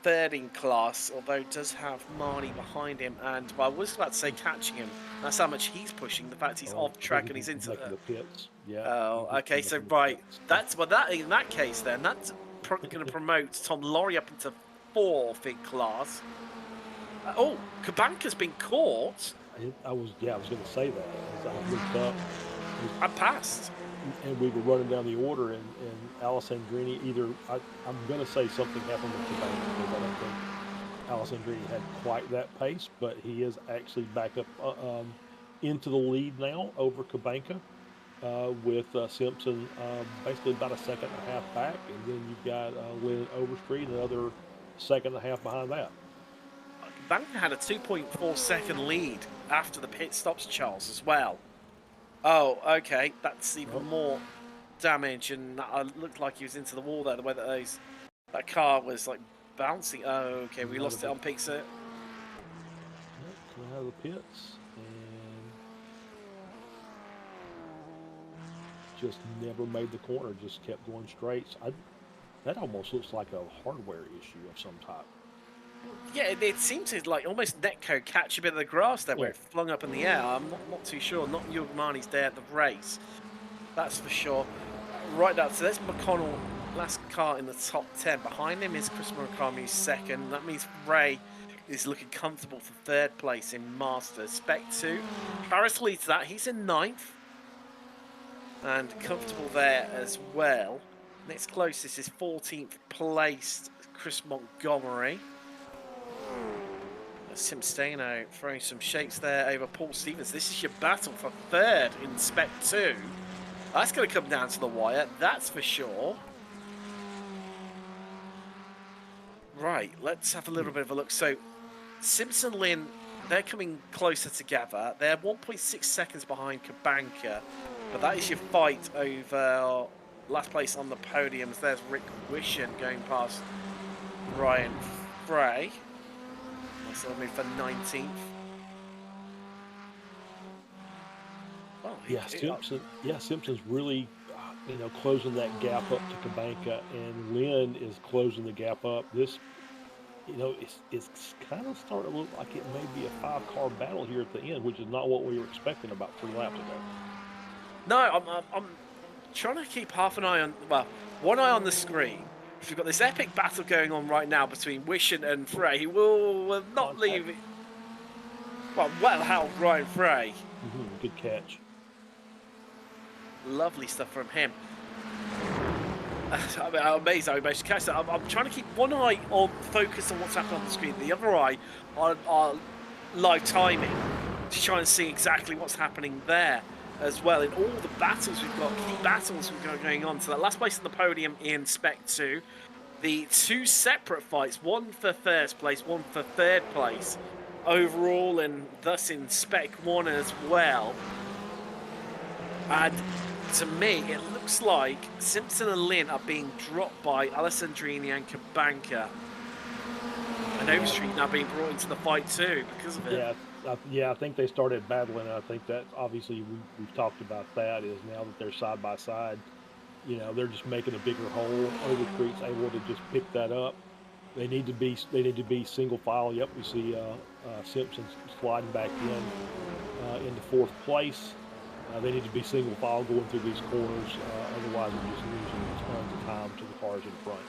3rd in class, although does have Marnie behind him, and I was about to say catching him. That's how much he's pushing. The fact he's off track and he's into the pits. Yeah. Oh, okay. So right, in that case then that's going to promote Tom Laurie up into 4th in class. Kabanka's been caught. I was going to say that as I looked up. I passed. And we were running down the order, and Alessandrini I'm going to say something happened with Kabanka, because I don't think Alessandrini had quite that pace, but he is actually back up into the lead now over Kabanka with Simpson basically about 1.5 seconds back, and then you've got Lynn Overstreet another 1.5 seconds behind that. Kabanka had a 2.4 second lead after the pit stops, Charles, as well. Oh, okay. That's even more damage, and that looked like he was into the wall there, the way that car was like bouncing. Oh, okay. We lost it on Pixar. Yep, coming out of the pits, and just never made the corner, just kept going straight. That almost looks like a hardware issue of some type. Yeah, it seemed to like almost netcode catch a bit of the grass there where it flung up in the air. I'm not too sure. Not Yugmani's day at the race, that's for sure. Right up, so there's McConnell, last car in the top 10. Behind him is Chris Murakami, who's 2nd. That means Ray is looking comfortable for 3rd place in Masters. Spec 2. Paris leads that. He's in 9th. and comfortable there as well. Next closest is 14th placed Chris Montgomery. Simsteno throwing some shapes there over Paul Stevens. This is your battle for third in Spec 2. That's going to come down to the wire, that's for sure. Right, let's have a little bit of a look. So, Simpson Lynn, they're coming closer together. They're 1.6 seconds behind Kabanka, but that is your fight over last place on the podiums. There's Rick Wishen going past Ryan Frey. So they'll move for 19th. Oh, Simpson's really, closing that gap up to Kabanka, and Lynn is closing the gap up. This, it's kind of starting to look like it may be a 5-car battle here at the end, which is not what we were expecting about 3 laps ago. No, I'm trying to keep half an eye on, one eye on the screen. We've got this epic battle going on right now between Wishen and Frey. He will not leave it. Well held Ryan Frey. Good catch. Lovely stuff from him. I'm amazed how he managed to catch that. I'm trying to keep one eye on focus on what's happening on the screen, the other eye on our live timing to try and see exactly what's happening there as well. In all the battles we've got, key battles we've got going on. So that last place on the podium in Spec 2, the 2 separate fights, one for first place, one for third place overall, and thus in Spec 1 as well. And to me, it looks like Simpson and Lynn are being dropped by Alessandrini and Kabanka. And Overstreet now being brought into the fight too because of it. I think they started battling. I think that obviously we've talked about that. Is now that they're side by side, they're just making a bigger hole. Overstreet's able to just pick that up. They need to be single file. Yep, we see Simpson sliding back into 4th place. They need to be single file going through these corners. Otherwise, we're just losing tons of time to the cars in front.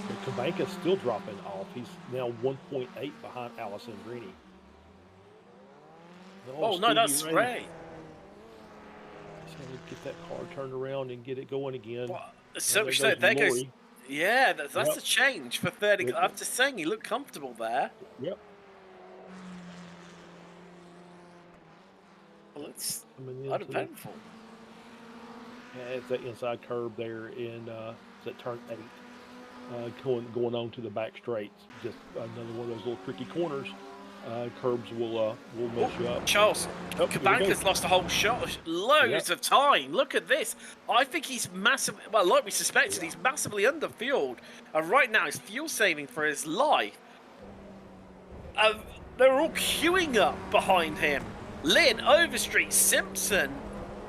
But Kabanka's still dropping off. He's now 1.8 behind Alessandrini. Oh no, that's great. So get that car turned around and get it going again. Well, so there goes. Yeah, that's a change for 30. I'm just saying, he looked comfortable there. Yep. Well, it's uneventful. Yeah, it's that inside curve there in that turn 8. Going on to the back straights. Just another one of those little tricky corners. Curbs will mess you up. Charles, Kabanka's lost a whole shot, loads of time. Look at this. I think he's massive. Well, like we suspected, he's massively underfueled. And right now, he's fuel saving for his life. They're all queuing up behind him. Lynn, Overstreet, Simpson.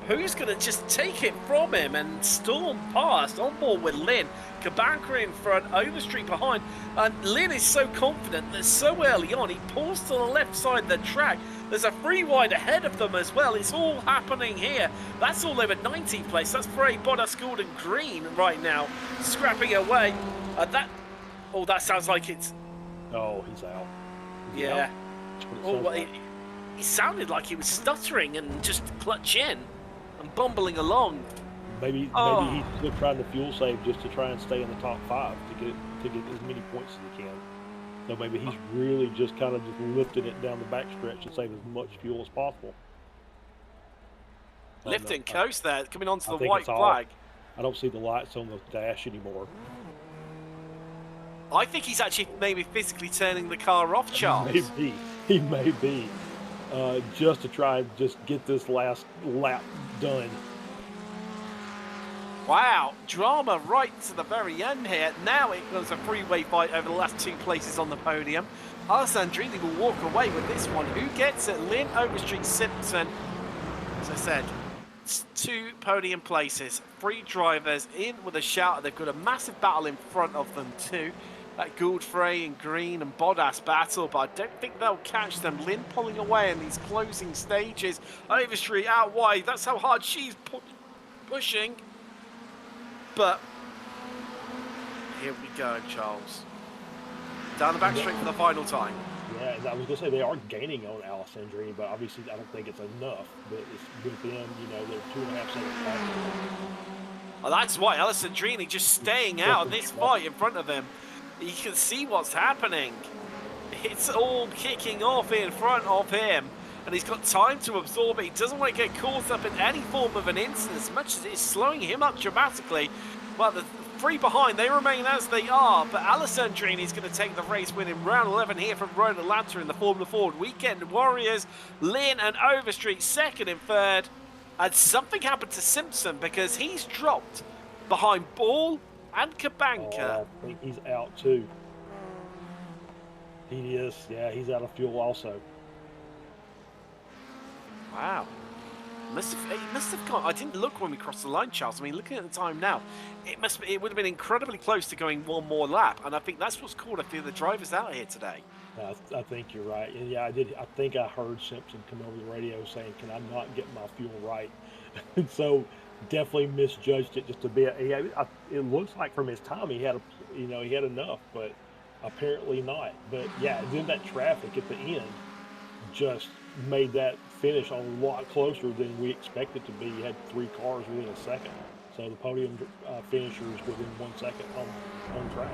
Who's going to just take it from him and storm past on board with Lynn? Kabanka in front, Overstreet behind, and Lynn is so confident that so early on he pulls to the left side of the track. There's a free wide ahead of them as well. It's all happening here. That's all over 19th place. That's Frey, Bottas, Gordon, Green right now, scrapping away. That sounds like it's. Oh, he's out. Yeah. He sounded like he was stuttering and just clutch in and bumbling along. Maybe he's still trying to fuel save just to try and stay in the top 5 to get as many points as he can. So maybe he's really just kind of just lifting it down the backstretch to save as much fuel as possible. Lifting coast there, coming onto the white flag. I don't see the lights on the dash anymore. I think he's actually maybe physically turning the car off, Charles. He may be. Just to try and just get this last lap done. Wow, drama right to the very end here. Now it was a freeway fight over the last 2 places on the podium. Alessandrini will walk away with this one. Who gets it? Lynn, Overstreet, Simpson. As I said, 2 podium places. 3 drivers in with a shout. They've got a massive battle in front of them too. That Gould, Frey and Green and Bottas battle, but I don't think they'll catch them. Lynn pulling away in these closing stages. Overstreet out wide. That's how hard she's pushing. But here we go, Charles. Down the back straight for the final time. Yeah, and I was gonna say they are gaining on Alessandrini, but obviously I don't think it's enough. But it's within, they're 2.5 seconds faster. Well, that's why Alessandrini just staying out of this fight in front of him. You can see what's happening. It's all kicking off in front of him, and he's got time to absorb it. He doesn't want to get caught up in any form of an incident, as much as it's slowing him up dramatically. Well, the three behind, they remain as they are, but Alessandrini is going to take the race win in round 11 here from Road Atlanta in the Formula Ford Weekend Warriors. Lynn and Overstreet second and third. And something happened to Simpson because he's dropped behind Ball and Kabanka. Oh, I think he's out too. He is, yeah, he's out of fuel also. Wow. He must have gone. I didn't look when we crossed the line, Charles. I mean, looking at the time now, it would have been incredibly close to going one more lap, and I think that's what's called a few of the drivers out here today. I think you're right. And yeah, I think I heard Simpson come over the radio saying, "Can I not get my fuel right?" And so definitely misjudged it just a bit. It looks like from his time he had he had enough, but apparently not. But yeah, then that traffic at the end just made that finish a lot closer than we expected to be. You had 3 cars within a second, so the podium finishers within 1 second on track.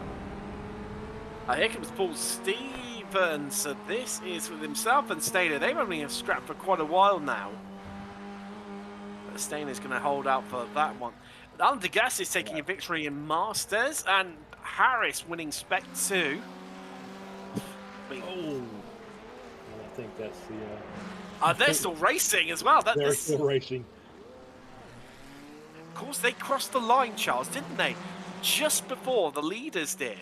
Here comes Paul Stevens. So this is with himself and Stainer. They've only been scrapped for quite a while now. But Stainer's going to hold out for that one. Alan Degas is taking a victory in Masters, and Harris winning Spec 2. I think that's the... they're still racing as well. They're still racing. Of course, they crossed the line, Charles, didn't they? Just before the leaders did.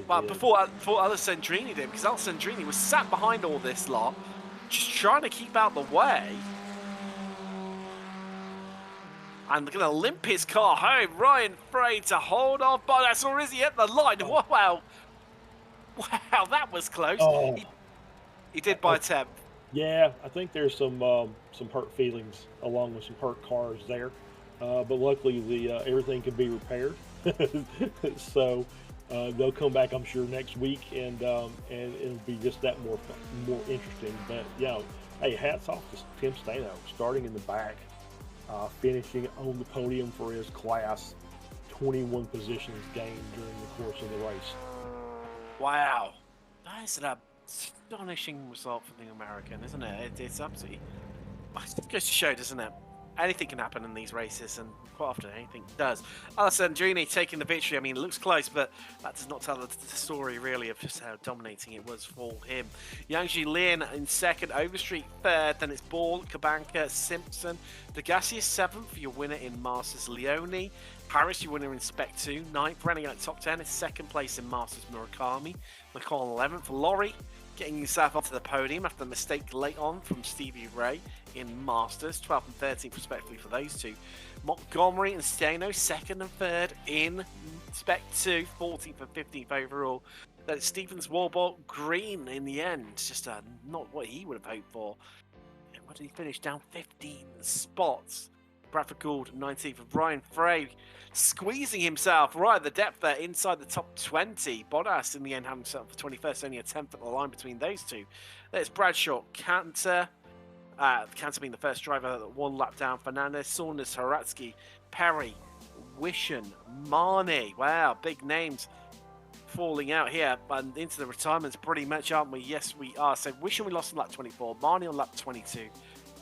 Well, before Alessandrini did, because Alessandrini was sat behind all this lot, just trying to keep out the way. And they're going to limp his car home. Ryan Frey to hold off Bottas, or is he at the line? Oh. Wow, that was close. Oh. He did by a temp. Yeah, I think there's some hurt feelings along with some hurt cars there, but luckily everything can be repaired. So they'll come back, I'm sure, next week, and it'll be just that more interesting. But hey, hats off to Tim Stano, starting in the back, finishing on the podium for his class, 21 positions gained during the course of the race. Wow, that is an astonishing result for the American, isn't it? It's absolutely... It goes to show, doesn't it? Anything can happen in these races, and quite often anything does. Alessandrini taking the victory. I mean, it looks close, but that does not tell the story, really, of just how dominating it was for him. Yangji Lin in second, Overstreet third, then it's Ball, Kabanka, Simpson. Degassi is seventh, your winner in Masters, Leone. Harris, your winner in Spec 2. Ninth, running out top 10 is second place in Masters, Murakami. McCall 11th. Laurie getting himself onto the podium after the mistake late on from Stevie Ray in Masters, 12th and 13th respectively for those two. Montgomery and Steno, second and third in Spec 2, 14th and 15th overall. Then it's Stevens, Warbolt, Green in the end, just not what he would have hoped for. What did he finish? Down 15 spots. Bradford Gould, 19th, of Ryan Frey squeezing himself right at the depth there inside the top 20. Bottas in the end having himself for 21st, only a 10th at the line between those two. There's Bradshaw, Cantor. Cantor being the first driver, 1 lap down. Fernandez, Saunders, Haratsky, Perry, Wishen, Marnie. Wow, big names falling out here and into the retirements pretty much, aren't we? Yes, we are. So Wishen we lost on lap 24, Marnie on lap 22,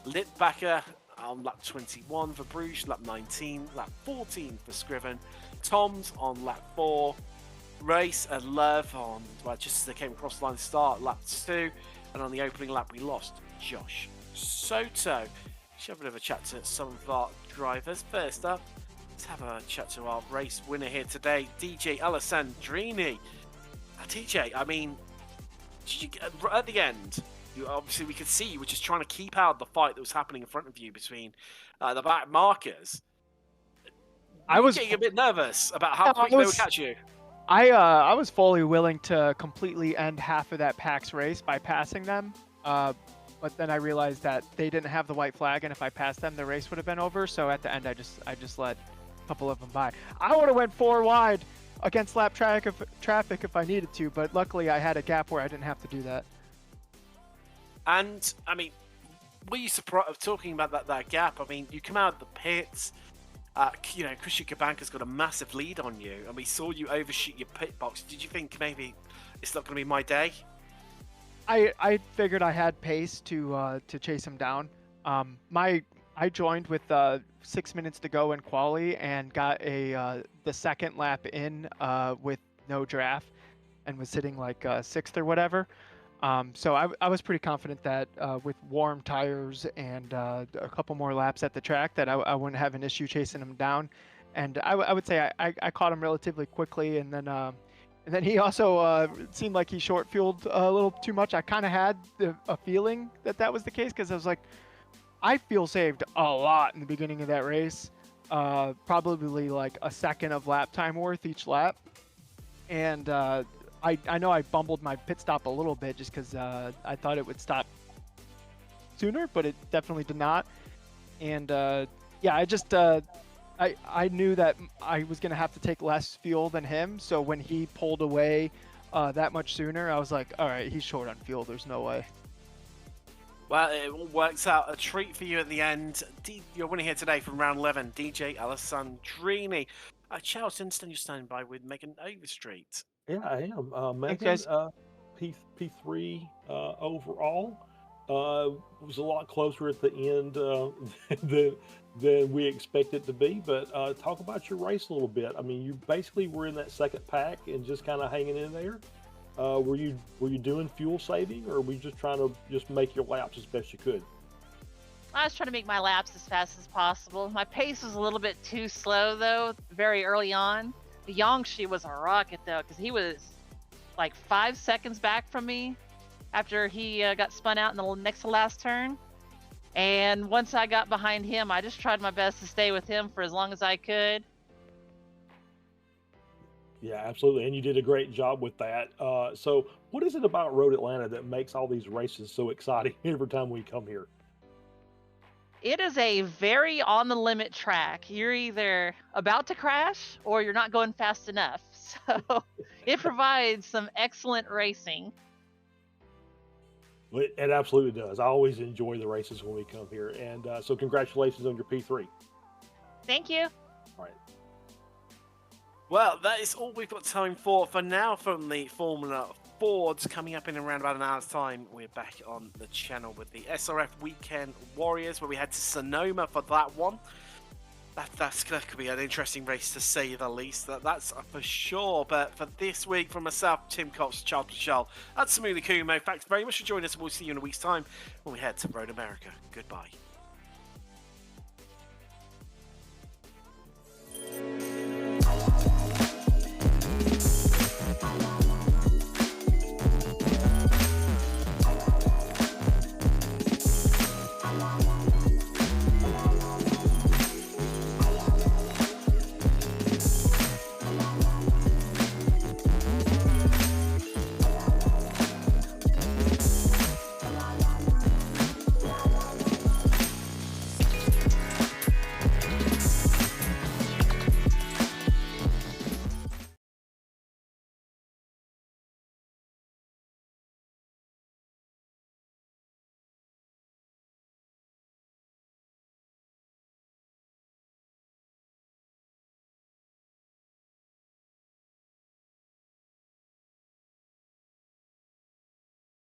Littbacher on lap 21 for Bruges, lap 19, lap 14 for Scriven, Toms on lap 4, Race and Love on, just as they came across the line start, lap 2, and on the opening lap we lost Josh Soto. Let's have a bit of a chat to some of our drivers. First up, let's have a chat to our race winner here today, DJ Alessandrini. DJ, I mean, at the end, obviously we could see you were just trying to keep out the fight that was happening in front of you between the back markers. I was getting a bit nervous about how quick they would catch you. I was fully willing to completely end half of that PAX race by passing them, but then I realized that they didn't have the white flag, and if I passed them, the race would have been over. So at the end, I just let a couple of them by. I would have went 4 wide. against lap traffic if I needed to, but luckily I had a gap where I didn't have to do that. And I mean, were you surprised talking about that gap? I mean, you come out of the pits. You know, Christian Kabanka's got a massive lead on you, and we saw you overshoot your pit box. Did you think maybe it's not going to be my day? I figured I had pace to chase him down. I joined with 6 minutes to go in quali and got the second lap in with no draft and was sitting like sixth or whatever. So I was pretty confident that with warm tires and a couple more laps at the track that I wouldn't have an issue chasing him down. And I would say I caught him relatively quickly, and then he also seemed like he short fueled a little too much. I kind of had a feeling that was the case because I was like, I fuel saved a lot in the beginning of that race, probably like a second of lap time worth each lap, and I know I bumbled my pit stop a little bit just because I thought it would stop sooner, but it definitely did not. And yeah, I knew that I was going to have to take less fuel than him. So when he pulled away that much sooner, I was like, all right, he's short on fuel. There's no way. Well, it all works out. A treat for you at the end. You're winning here today from round 11, DJ Alessandrini. Charles, you're standing by with Megan Overstreet. Yeah, I am. Megan, guys. P3 overall was a lot closer at the end than we expected to be. But talk about your race a little bit. I mean, you basically were in that second pack and just kind of hanging in there. Were you doing fuel saving, or were you just trying to make your laps as best you could? I was trying to make my laps as fast as possible. My pace was a little bit too slow, though, very early on. Yangshi was a rocket, though, because he was like 5 seconds back from me after he got spun out in the next to last turn. And once I got behind him, I just tried my best to stay with him for as long as I could. Yeah, absolutely. And you did a great job with that. So what is it about Road Atlanta that makes all these races so exciting every time we come here? It is a very on the limit track. You're either about to crash or you're not going fast enough. So it provides some excellent racing. It absolutely does. I always enjoy the races when we come here. And so congratulations on your P3. Thank you. All right. Well, that is all we've got time for now from the Formula Fords. Coming up in around about an hour's time, we're back on the channel with the SRF Weekend Warriors, where we head to Sonoma for that one. That could be an interesting race to say the least. That's for sure. But for this week, from myself, Tim Cox, Charles Michelle, and Samuli Kumo, thanks very much for joining us. We'll see you in a week's time when we head to Road America. Goodbye.